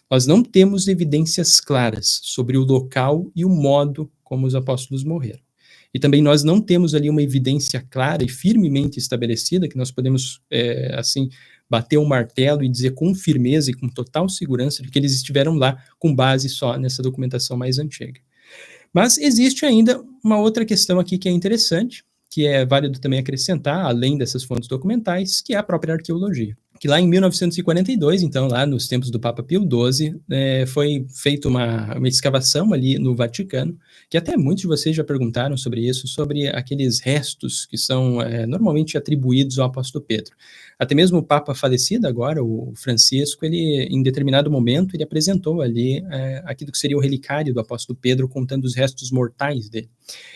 nós não temos evidências claras sobre o local e o modo como os apóstolos morreram. E também nós não temos ali uma evidência clara e firmemente estabelecida, que nós podemos, assim, bater o martelo e dizer com firmeza e com total segurança de que eles estiveram lá com base só nessa documentação mais antiga. Mas existe ainda uma outra questão aqui que é interessante, que é válido também acrescentar, além dessas fontes documentais, que é a própria arqueologia. Que lá em 1942, então lá nos tempos do Papa Pio XII, foi feita uma escavação ali no Vaticano, que até muitos de vocês já perguntaram sobre isso, sobre aqueles restos que são normalmente atribuídos ao apóstolo Pedro. Até mesmo o Papa falecido agora, o Francisco, ele em determinado momento, ele apresentou ali aquilo que seria o relicário do apóstolo Pedro, contando os restos mortais dele.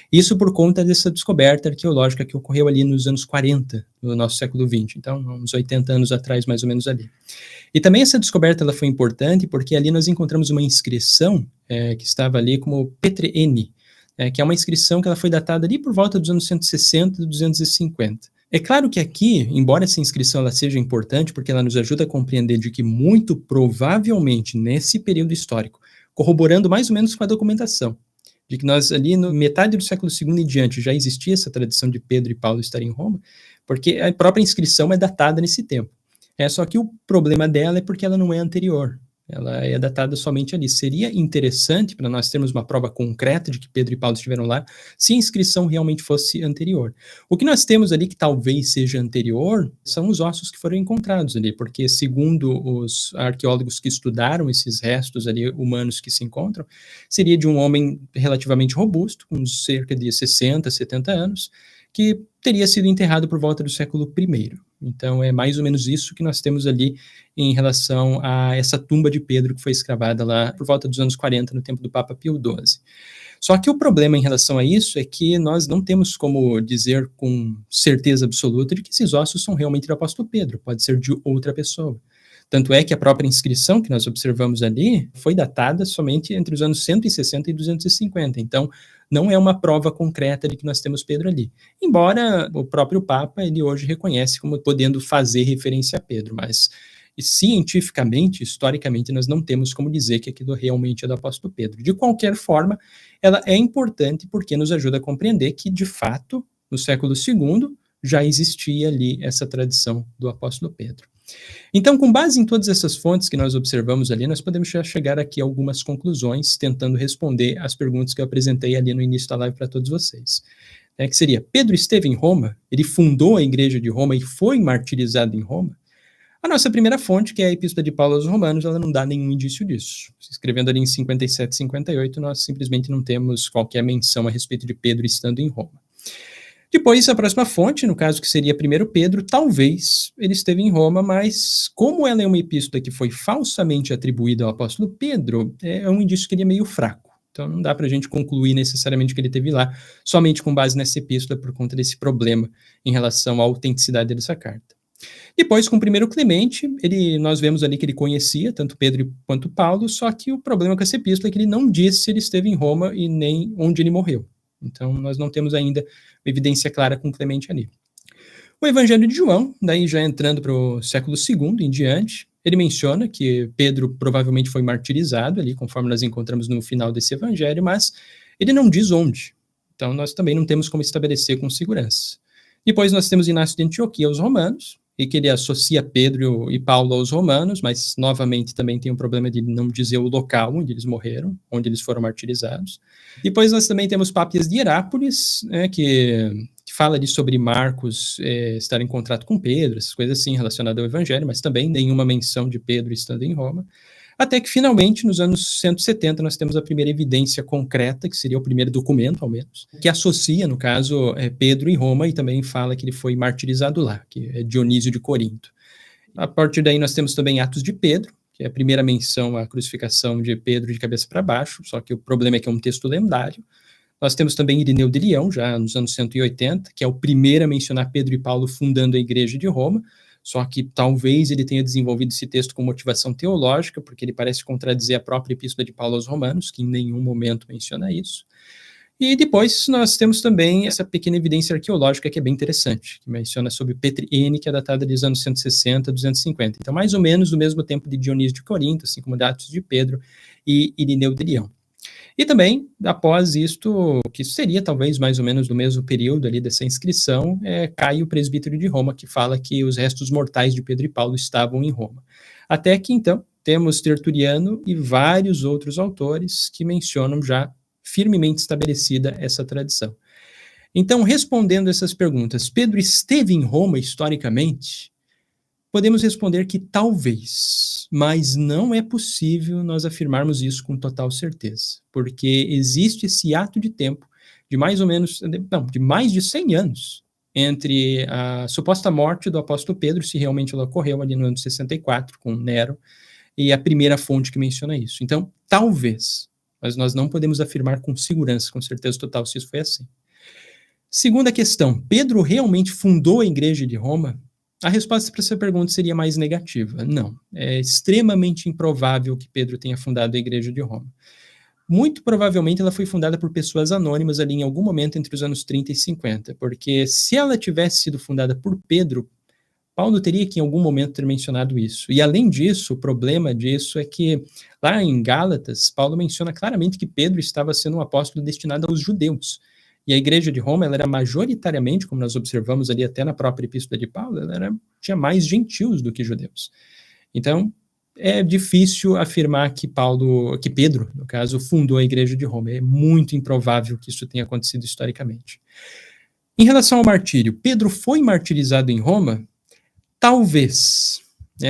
Isso por conta dessa descoberta arqueológica que ocorreu ali nos anos 40 do nosso século XX, então uns 80 anos atrás, mais ou menos ali. E também essa descoberta ela foi importante porque ali nós encontramos uma inscrição que estava ali como Petre N, que é uma inscrição que ela foi datada ali por volta dos anos 160 e 250. É claro que aqui, embora essa inscrição ela seja importante, porque ela nos ajuda a compreender de que muito provavelmente nesse período histórico, corroborando mais ou menos com a documentação, de que nós ali no metade do século II em diante já existia essa tradição de Pedro e Paulo estarem em Roma, porque a própria inscrição é datada nesse tempo. Só que o problema dela é porque ela não é anterior, ela é datada somente ali. Seria interessante para nós termos uma prova concreta de que Pedro e Paulo estiveram lá, se a inscrição realmente fosse anterior. O que nós temos ali que talvez seja anterior são os ossos que foram encontrados ali, porque segundo os arqueólogos que estudaram esses restos ali humanos que se encontram, seria de um homem relativamente robusto, com cerca de 60, 70 anos, que teria sido enterrado por volta do século I. Então, é mais ou menos isso que nós temos ali em relação a essa tumba de Pedro que foi escavada lá por volta dos anos 40, no tempo do Papa Pio XII. Só que o problema em relação a isso é que nós não temos como dizer com certeza absoluta de que esses ossos são realmente do apóstolo Pedro, pode ser de outra pessoa. Tanto é que a própria inscrição que nós observamos ali foi datada somente entre os anos 160 e 250, então não é uma prova concreta de que nós temos Pedro ali. Embora o próprio Papa, ele hoje reconhece como podendo fazer referência a Pedro, mas cientificamente, historicamente, nós não temos como dizer que aquilo realmente é do apóstolo Pedro. De qualquer forma, ela é importante porque nos ajuda a compreender que, de fato, no século II, já existia ali essa tradição do apóstolo Pedro. Então, com base em todas essas fontes que nós observamos ali, nós podemos já chegar aqui a algumas conclusões, tentando responder às perguntas que eu apresentei ali no início da live para todos vocês. Que seria, Pedro esteve em Roma? Ele fundou a igreja de Roma e foi martirizado em Roma? A nossa primeira fonte, que é a Epístola de Paulo aos Romanos, ela não dá nenhum indício disso. Escrevendo ali em 57 e 58, nós simplesmente não temos qualquer menção a respeito de Pedro estando em Roma. Depois, a próxima fonte, no caso que seria 1 Pedro, talvez ele esteve em Roma, mas como ela é uma epístola que foi falsamente atribuída ao apóstolo Pedro, é um indício que ele é meio fraco. Então não dá para a gente concluir necessariamente que ele esteve lá, somente com base nessa epístola, por conta desse problema em relação à autenticidade dessa carta. Depois, com o 1 Clemente, nós vemos ali que ele conhecia tanto Pedro quanto Paulo, só que o problema com essa epístola é que ele não diz se ele esteve em Roma e nem onde ele morreu. Então, nós não temos ainda uma evidência clara com Clemente ali. O Evangelho de João, daí já entrando para o século II em diante, ele menciona que Pedro provavelmente foi martirizado ali, conforme nós encontramos no final desse evangelho, mas ele não diz onde. Então, nós também não temos como estabelecer com segurança. Depois nós temos Inácio de Antioquia aos romanos, e que ele associa Pedro e Paulo aos romanos, mas novamente também tem um problema de não dizer o local onde eles morreram, onde eles foram martirizados. Depois nós também temos Pápias de Herápolis, que fala ali sobre Marcos estar em contrato com Pedro, essas coisas assim relacionadas ao evangelho, mas também nenhuma menção de Pedro estando em Roma. Até que, finalmente, nos anos 170, nós temos a primeira evidência concreta, que seria o primeiro documento, ao menos, que associa, no caso, Pedro em Roma e também fala que ele foi martirizado lá, que é Dionísio de Corinto. A partir daí, nós temos também Atos de Pedro, que é a primeira menção à crucificação de Pedro de cabeça para baixo, só que o problema é que é um texto lendário. Nós temos também Irineu de Leão, já nos anos 180, que é o primeiro a mencionar Pedro e Paulo fundando a igreja de Roma, só que talvez ele tenha desenvolvido esse texto com motivação teológica, porque ele parece contradizer a própria epístola de Paulo aos Romanos, que em nenhum momento menciona isso. E depois nós temos também essa pequena evidência arqueológica que é bem interessante, que menciona sobre Petri N, que é datada dos anos 160, 250. Então, mais ou menos no mesmo tempo de Dionísio de Corinto, assim como Atos de Pedro e Irineu de Leão. E também, após isto, que seria talvez mais ou menos no mesmo período ali dessa inscrição, Caio, presbítero de Roma, que fala que os restos mortais de Pedro e Paulo estavam em Roma. Até que, então, temos Tertuliano e vários outros autores que mencionam já firmemente estabelecida essa tradição. Então, respondendo essas perguntas, Pedro esteve em Roma historicamente? Podemos responder que talvez, mas não é possível nós afirmarmos isso com total certeza, porque existe esse ato de tempo de mais ou menos, não, de mais de 100 anos entre a suposta morte do apóstolo Pedro, se realmente ela ocorreu ali no ano 64, com Nero, e a primeira fonte que menciona isso. Então, talvez, mas nós não podemos afirmar com segurança, com certeza total, se isso foi assim. Segunda questão, Pedro realmente fundou a igreja de Roma? A resposta para essa pergunta seria mais negativa. Não, é extremamente improvável que Pedro tenha fundado a igreja de Roma. Muito provavelmente ela foi fundada por pessoas anônimas ali em algum momento entre os anos 30 e 50, porque se ela tivesse sido fundada por Pedro, Paulo teria que em algum momento ter mencionado isso. E além disso, o problema disso é que lá em Gálatas, Paulo menciona claramente que Pedro estava sendo um apóstolo destinado aos judeus. E a igreja de Roma, ela era majoritariamente, como nós observamos ali até na própria epístola de Paulo, tinha mais gentios do que judeus. Então, é difícil afirmar que Pedro, no caso, fundou a igreja de Roma. É muito improvável que isso tenha acontecido historicamente. Em relação ao martírio, Pedro foi martirizado em Roma? Talvez,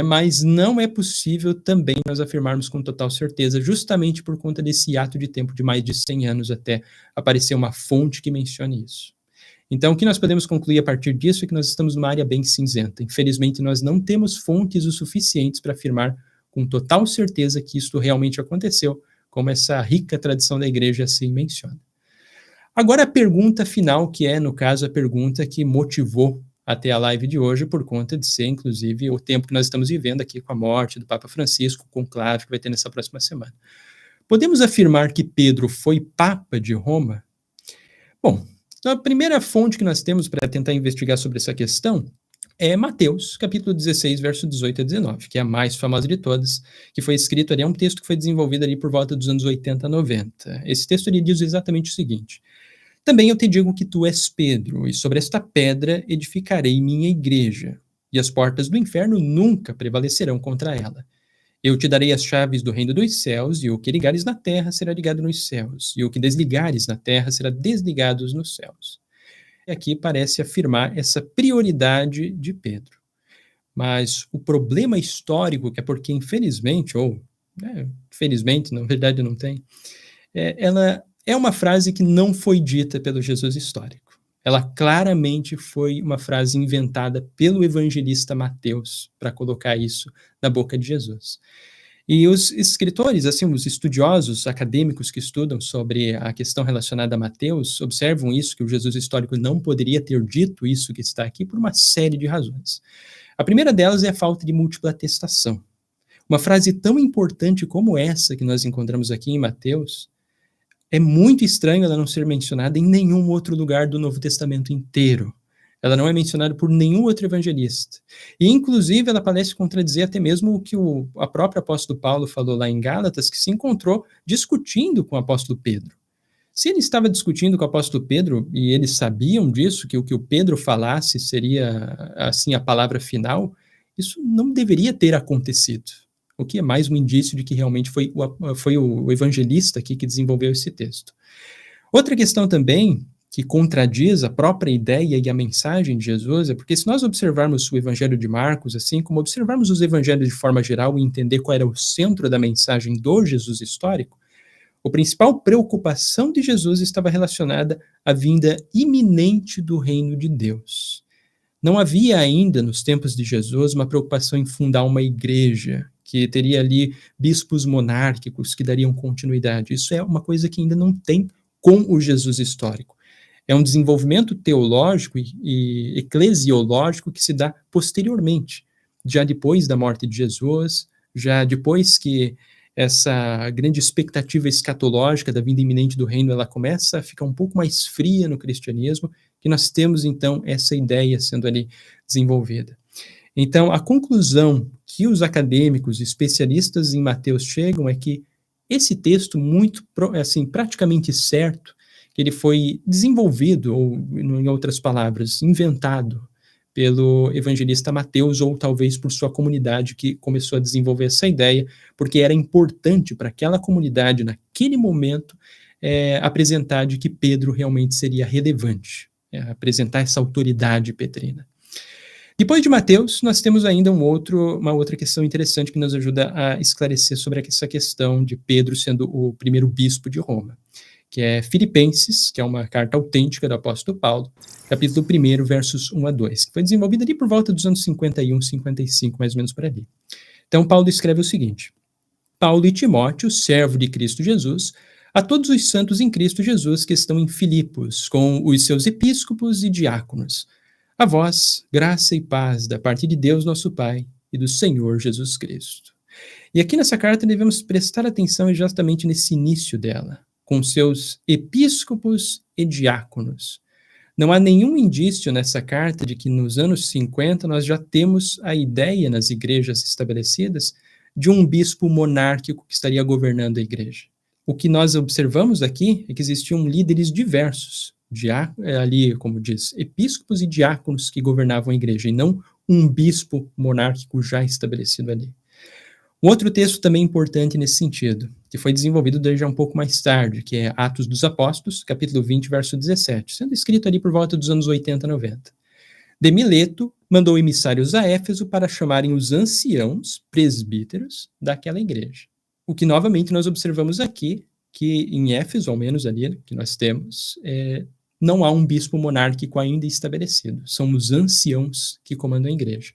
mas não é possível também nós afirmarmos com total certeza, justamente por conta desse ato de tempo de mais de 100 anos até aparecer uma fonte que mencione isso. Então, o que nós podemos concluir a partir disso é que nós estamos numa área bem cinzenta. Infelizmente, nós não temos fontes o suficientes para afirmar com total certeza que isso realmente aconteceu, como essa rica tradição da igreja assim menciona. Agora, a pergunta final, que é, no caso, a pergunta que motivou até a live de hoje, por conta de ser, inclusive, o tempo que nós estamos vivendo aqui com a morte do Papa Francisco, com o conclave que vai ter nessa próxima semana. Podemos afirmar que Pedro foi Papa de Roma? Bom, a primeira fonte que nós temos para tentar investigar sobre essa questão é Mateus, capítulo 16, verso 18 a 19, que é a mais famosa de todas, que foi escrito ali, é um texto que foi desenvolvido ali por volta dos anos 80, 90. Esse texto ele diz exatamente o seguinte: também eu te digo que tu és Pedro, e sobre esta pedra edificarei minha igreja, e as portas do inferno nunca prevalecerão contra ela. Eu te darei as chaves do reino dos céus, e o que ligares na terra será ligado nos céus, e o que desligares na terra será desligado nos céus. E aqui parece afirmar essa prioridade de Pedro. Mas o problema histórico, que é porque infelizmente, ou felizmente, na verdade não tem, ela é uma frase que não foi dita pelo Jesus histórico. Ela claramente foi uma frase inventada pelo evangelista Mateus para colocar isso na boca de Jesus. E os escritores, assim, os estudiosos acadêmicos que estudam sobre a questão relacionada a Mateus, observam isso, que o Jesus histórico não poderia ter dito isso que está aqui por uma série de razões. A primeira delas é a falta de múltipla atestação. Uma frase tão importante como essa que nós encontramos aqui em Mateus, é muito estranho ela não ser mencionada em nenhum outro lugar do Novo Testamento inteiro. Ela não é mencionada por nenhum outro evangelista. E, inclusive, ela parece contradizer até mesmo o que a própria apóstolo Paulo falou lá em Gálatas, que se encontrou discutindo com o apóstolo Pedro. Se ele estava discutindo com o apóstolo Pedro, e eles sabiam disso, que o que o Pedro falasse seria, assim, a palavra final, isso não deveria ter acontecido. O que é mais um indício de que realmente foi o evangelista aqui que desenvolveu esse texto. Outra questão também, que contradiz a própria ideia e a mensagem de Jesus, é porque se nós observarmos o evangelho de Marcos, assim como observarmos os evangelhos de forma geral e entender qual era o centro da mensagem do Jesus histórico, a principal preocupação de Jesus estava relacionada à vinda iminente do reino de Deus. Não havia ainda, nos tempos de Jesus, uma preocupação em fundar uma igreja, que teria ali bispos monárquicos que dariam continuidade. Isso é uma coisa que ainda não tem com o Jesus histórico. É um desenvolvimento teológico e eclesiológico que se dá posteriormente, já depois da morte de Jesus, já depois que essa grande expectativa escatológica da vinda iminente do reino, ela começa a ficar um pouco mais fria no cristianismo, que nós temos, então, essa ideia sendo ali desenvolvida. Então, a conclusão que os acadêmicos, especialistas em Mateus chegam é que esse texto muito, assim, praticamente certo, que ele foi desenvolvido, ou, em outras palavras, inventado pelo evangelista Mateus, ou talvez por sua comunidade que começou a desenvolver essa ideia, porque era importante para aquela comunidade, naquele momento, apresentar de que Pedro realmente seria relevante, apresentar essa autoridade petrina. Depois de Mateus, nós temos ainda uma outra questão interessante que nos ajuda a esclarecer sobre essa questão de Pedro sendo o primeiro bispo de Roma, que é Filipenses, que é uma carta autêntica do apóstolo Paulo, capítulo 1, versos 1 a 2, que foi desenvolvida ali por volta dos anos 51, 55, mais ou menos por ali. Então, Paulo escreve o seguinte: Paulo e Timóteo, servo de Cristo Jesus, a todos os santos em Cristo Jesus que estão em Filipos, com os seus episcopos e diáconos. A vós, graça e paz da parte de Deus nosso Pai e do Senhor Jesus Cristo. E aqui nessa carta devemos prestar atenção exatamente nesse início dela, com seus episcopos e diáconos. Não há nenhum indício nessa carta de que nos anos 50 nós já temos a ideia nas igrejas estabelecidas de um bispo monárquico que estaria governando a igreja. O que nós observamos aqui é que existiam líderes diversos, ali, como diz, episcopos e diáconos que governavam a igreja, e não um bispo monárquico já estabelecido ali. Um outro texto também importante nesse sentido, que foi desenvolvido já um pouco mais tarde, que é Atos dos Apóstolos, capítulo 20, verso 17, sendo escrito ali por volta dos anos 80, 90. De Mileto mandou emissários a Éfeso para chamarem os anciãos, presbíteros, daquela igreja. O que novamente nós observamos aqui, que em Éfeso, ao menos ali, que nós temos, não há um bispo monárquico ainda estabelecido. São os anciãos que comandam a igreja.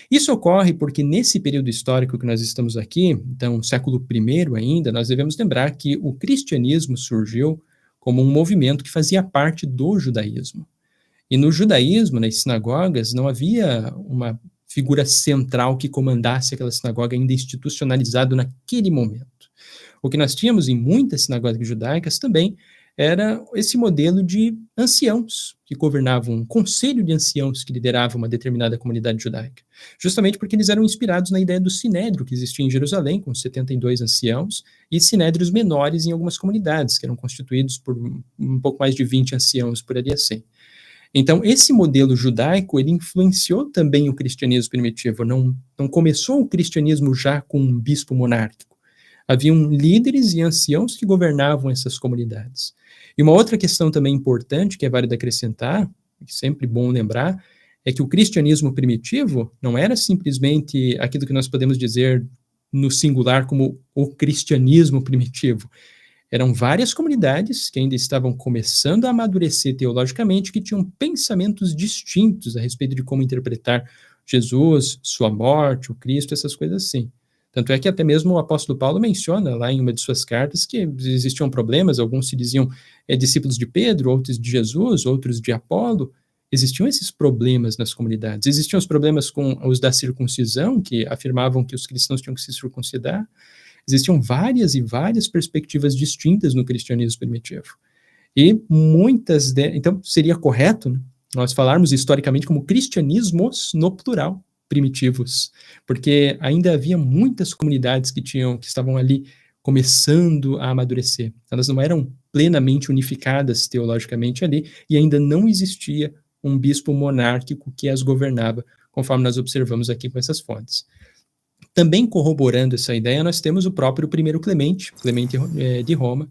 Isso ocorre porque nesse período histórico que nós estamos aqui, então século I ainda, nós devemos lembrar que o cristianismo surgiu como um movimento que fazia parte do judaísmo. E no judaísmo, nas sinagogas, não havia uma figura central que comandasse aquela sinagoga ainda institucionalizado naquele momento. O que nós tínhamos em muitas sinagogas judaicas também era esse modelo de anciãos que governavam, um conselho de anciãos que liderava uma determinada comunidade judaica, justamente porque eles eram inspirados na ideia do sinédrio que existia em Jerusalém, com 72 anciãos, e sinédrios menores em algumas comunidades, que eram constituídos por um pouco mais de 20 anciãos, por ali assim. Então, esse modelo judaico, ele influenciou também o cristianismo primitivo, não começou o cristianismo já com um bispo monárquico. Haviam líderes e anciãos que governavam essas comunidades. E uma outra questão também importante, que é válida acrescentar, que é sempre bom lembrar, é que o cristianismo primitivo não era simplesmente aquilo que nós podemos dizer no singular como o cristianismo primitivo. Eram várias comunidades que ainda estavam começando a amadurecer teologicamente, que tinham pensamentos distintos a respeito de como interpretar Jesus, sua morte, o Cristo, essas coisas assim. Tanto é que até mesmo o apóstolo Paulo menciona lá em uma de suas cartas que existiam problemas, alguns se diziam discípulos de Pedro, outros de Jesus, outros de Apolo. Existiam esses problemas nas comunidades. Existiam os problemas com os da circuncisão, que afirmavam que os cristãos tinham que se circuncidar. Existiam várias e várias perspectivas distintas no cristianismo primitivo. E muitas então seria correto, né, nós falarmos historicamente como cristianismos no plural, primitivos, porque ainda havia muitas comunidades que estavam ali começando a amadurecer. Elas não eram plenamente unificadas teologicamente ali, e ainda não existia um bispo monárquico que as governava, conforme nós observamos aqui com essas fontes. Também corroborando essa ideia, nós temos o próprio primeiro Clemente de Roma,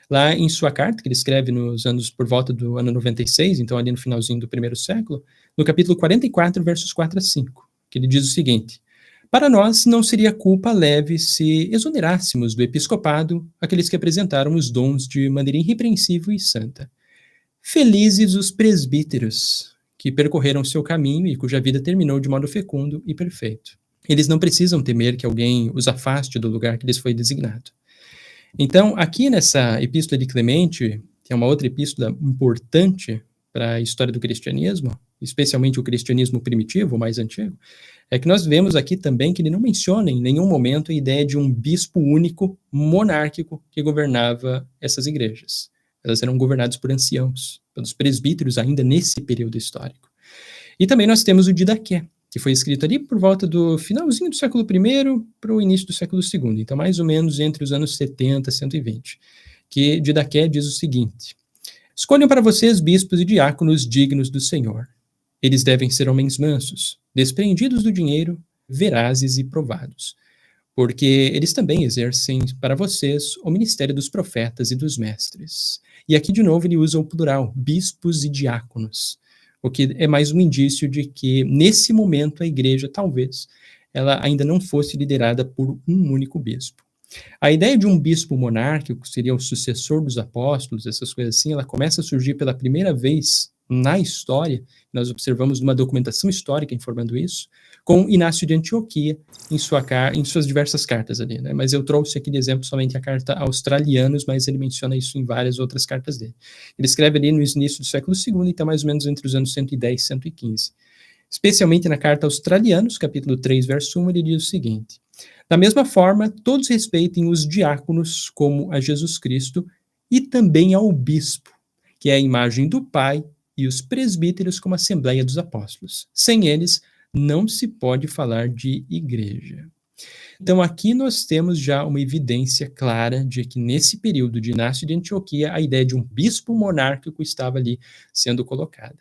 lá em sua carta, que ele escreve nos anos por volta do ano 96, então ali no finalzinho do primeiro século, no capítulo 44, versos 4 a 5. Que ele diz o seguinte: para nós não seria culpa leve se exonerássemos do episcopado aqueles que apresentaram os dons de maneira irrepreensível e santa. Felizes os presbíteros que percorreram seu caminho e cuja vida terminou de modo fecundo e perfeito. Eles não precisam temer que alguém os afaste do lugar que lhes foi designado. Então, aqui nessa epístola de Clemente, tem uma outra epístola importante para a história do cristianismo, especialmente o cristianismo primitivo, o mais antigo, é que nós vemos aqui também que ele não menciona em nenhum momento a ideia de um bispo único, monárquico, que governava essas igrejas. Elas eram governadas por anciãos, pelos presbíteros ainda nesse período histórico. E também nós temos o Didaqué, que foi escrito ali por volta do finalzinho do século I para o início do século II, então mais ou menos entre os anos 70 e 120, que Didaqué diz o seguinte: escolham para vocês bispos e diáconos dignos do Senhor. Eles devem ser homens mansos, despreendidos do dinheiro, verazes e provados, porque eles também exercem para vocês o ministério dos profetas e dos mestres. E aqui, de novo, ele usa o plural, bispos e diáconos, o que é mais um indício de que, nesse momento, a igreja, talvez, ela ainda não fosse liderada por um único bispo. A ideia de um bispo monárquico, que seria o sucessor dos apóstolos, essas coisas assim, ela começa a surgir pela primeira vez na história, nós observamos numa documentação histórica informando isso, com Inácio de Antioquia em suas diversas cartas ali, né? Mas eu trouxe aqui de exemplo somente a carta Australianos, mas ele menciona isso em várias outras cartas dele. Ele escreve ali no início do século II, então mais ou menos entre os anos 110 e 115. Especialmente na carta Australianos, capítulo 3, verso 1, ele diz o seguinte: da mesma forma, todos respeitem os diáconos como a Jesus Cristo e também ao bispo, que é a imagem do Pai, e os presbíteros como a Assembleia dos Apóstolos. Sem eles, não se pode falar de igreja. Então, aqui nós temos já uma evidência clara de que, nesse período de Inácio de Antioquia, a ideia de um bispo monárquico estava ali sendo colocada.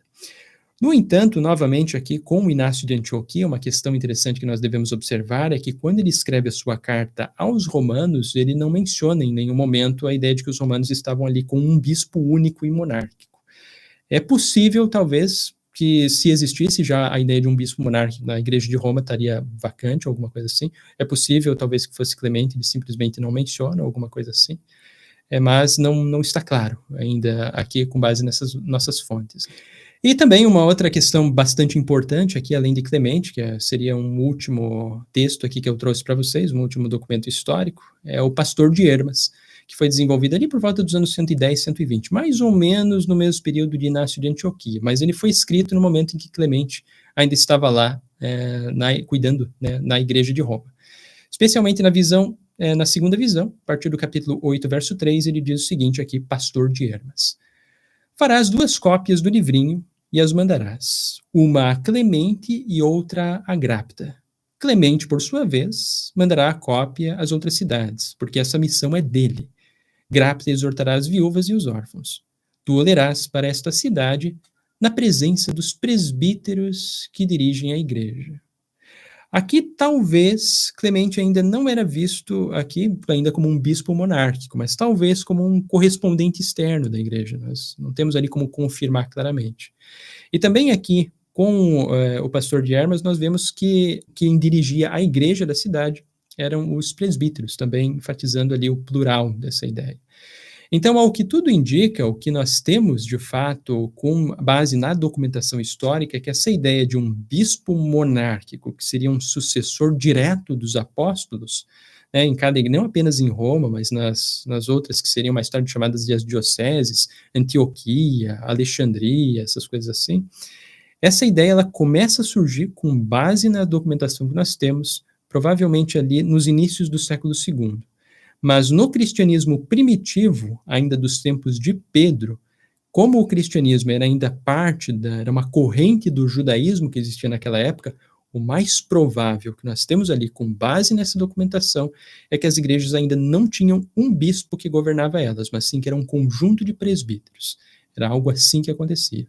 No entanto, novamente aqui, com o Inácio de Antioquia, uma questão interessante que nós devemos observar é que, quando ele escreve a sua carta aos romanos, ele não menciona em nenhum momento a ideia de que os romanos estavam ali com um bispo único e monárquico. É possível, talvez, que se existisse já a ideia de um bispo monárquico na igreja de Roma, estaria vacante, alguma coisa assim. É possível, talvez, que fosse Clemente, ele simplesmente não menciona, alguma coisa assim. Mas não está claro ainda aqui, com base nessas nossas fontes. E também uma outra questão bastante importante aqui, além de Clemente, que seria um último texto aqui que eu trouxe para vocês, um último documento histórico, é o Pastor de Hermas, que foi desenvolvido ali por volta dos anos 110 e 120, mais ou menos no mesmo período de Inácio de Antioquia, mas ele foi escrito no momento em que Clemente ainda estava lá, cuidando, né, na igreja de Roma. Especialmente na segunda visão, a partir do capítulo 8, verso 3, ele diz o seguinte aqui, Pastor de Hermas: farás 2 cópias do livrinho e as mandarás, uma a Clemente e outra a Grapta. Clemente, por sua vez, mandará a cópia às outras cidades, porque essa missão é dele. Grapta exortará as viúvas e os órfãos. Tu o lerás para esta cidade, na presença dos presbíteros que dirigem a igreja. Aqui, talvez, Clemente ainda não era visto aqui ainda como um bispo monárquico, mas talvez como um correspondente externo da igreja. Nós não temos ali como confirmar claramente. E também aqui, com o pastor de Hermas, nós vemos que quem dirigia a igreja da cidade eram os presbíteros, também enfatizando ali o plural dessa ideia. Então, ao que tudo indica, o que nós temos, de fato, com base na documentação histórica, é que essa ideia de um bispo monárquico, que seria um sucessor direto dos apóstolos, né, em cada igreja, não apenas em Roma, mas nas outras que seriam mais tarde chamadas de as dioceses, Antioquia, Alexandria, essas coisas assim, essa ideia ela começa a surgir com base na documentação que nós temos, provavelmente ali nos inícios do século II. Mas no cristianismo primitivo, ainda dos tempos de Pedro, como o cristianismo era ainda era uma corrente do judaísmo que existia naquela época, o mais provável que nós temos ali, com base nessa documentação, é que as igrejas ainda não tinham um bispo que governava elas, mas sim que era um conjunto de presbíteros. Era algo assim que acontecia.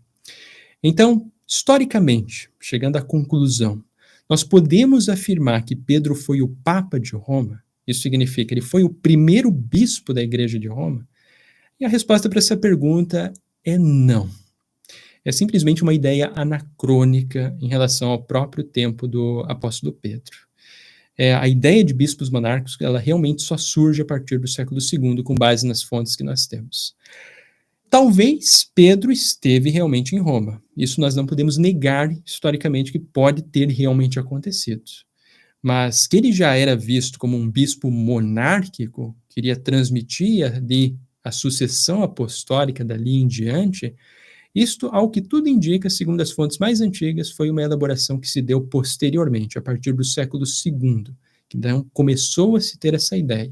Então, historicamente, chegando à conclusão, nós podemos afirmar que Pedro foi o Papa de Roma? Isso significa que ele foi o primeiro bispo da igreja de Roma? E a resposta para essa pergunta é não. É simplesmente uma ideia anacrônica em relação ao próprio tempo do apóstolo Pedro. A ideia de bispos monárquicos, ela realmente só surge a partir do século II, com base nas fontes que nós temos. Talvez Pedro esteve realmente em Roma. Isso nós não podemos negar historicamente que pode ter realmente acontecido. Mas que ele já era visto como um bispo monárquico, queria transmitir ali a sucessão apostólica dali em diante, isto, ao que tudo indica, segundo as fontes mais antigas, foi uma elaboração que se deu posteriormente, a partir do século II, que então começou a se ter essa ideia.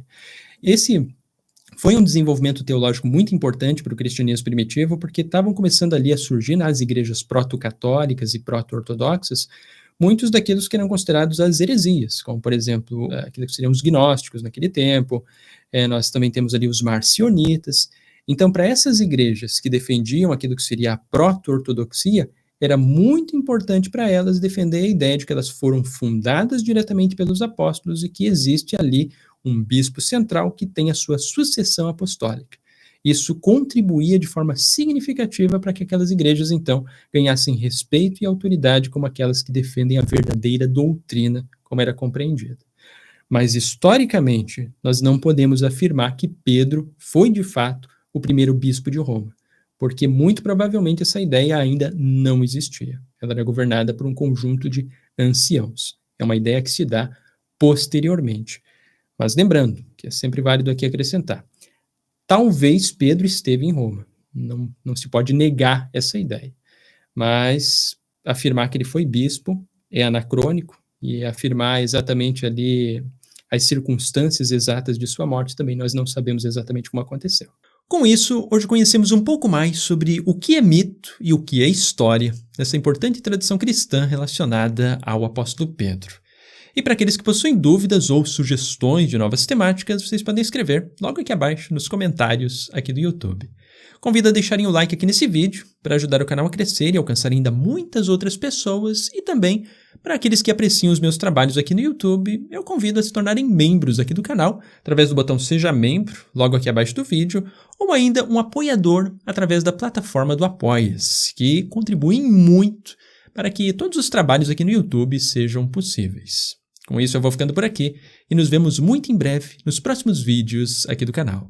Esse foi um desenvolvimento teológico muito importante para o cristianismo primitivo, porque estavam começando ali a surgir nas igrejas proto-católicas e proto-ortodoxas muitos daqueles que eram considerados as heresias, como, por exemplo, aqueles que seriam os gnósticos naquele tempo. Nós também temos ali os marcionitas. Então, para essas igrejas que defendiam aquilo que seria a proto-ortodoxia, era muito importante para elas defender a ideia de que elas foram fundadas diretamente pelos apóstolos e que existe ali um bispo central que tem a sua sucessão apostólica. Isso contribuía de forma significativa para que aquelas igrejas, então, ganhassem respeito e autoridade como aquelas que defendem a verdadeira doutrina, como era compreendida. Mas, historicamente, nós não podemos afirmar que Pedro foi, de fato, o primeiro bispo de Roma, porque muito provavelmente essa ideia ainda não existia. Ela era governada por um conjunto de anciãos. É uma ideia que se dá posteriormente. Mas lembrando, que é sempre válido aqui acrescentar, talvez Pedro esteve em Roma. Não se pode negar essa ideia. Mas afirmar que ele foi bispo é anacrônico, e afirmar exatamente ali as circunstâncias exatas de sua morte também nós não sabemos exatamente como aconteceu. Com isso, hoje conhecemos um pouco mais sobre o que é mito e o que é história dessa importante tradição cristã relacionada ao apóstolo Pedro. E para aqueles que possuem dúvidas ou sugestões de novas temáticas, vocês podem escrever logo aqui abaixo nos comentários aqui do YouTube. Convido a deixarem o like aqui nesse vídeo para ajudar o canal a crescer e alcançar ainda muitas outras pessoas, e também para aqueles que apreciam os meus trabalhos aqui no YouTube, eu convido a se tornarem membros aqui do canal através do botão Seja Membro, logo aqui abaixo do vídeo, ou ainda um apoiador através da plataforma do Apoia-se, que contribuem muito para que todos os trabalhos aqui no YouTube sejam possíveis. Com isso eu vou ficando por aqui e nos vemos muito em breve nos próximos vídeos aqui do canal.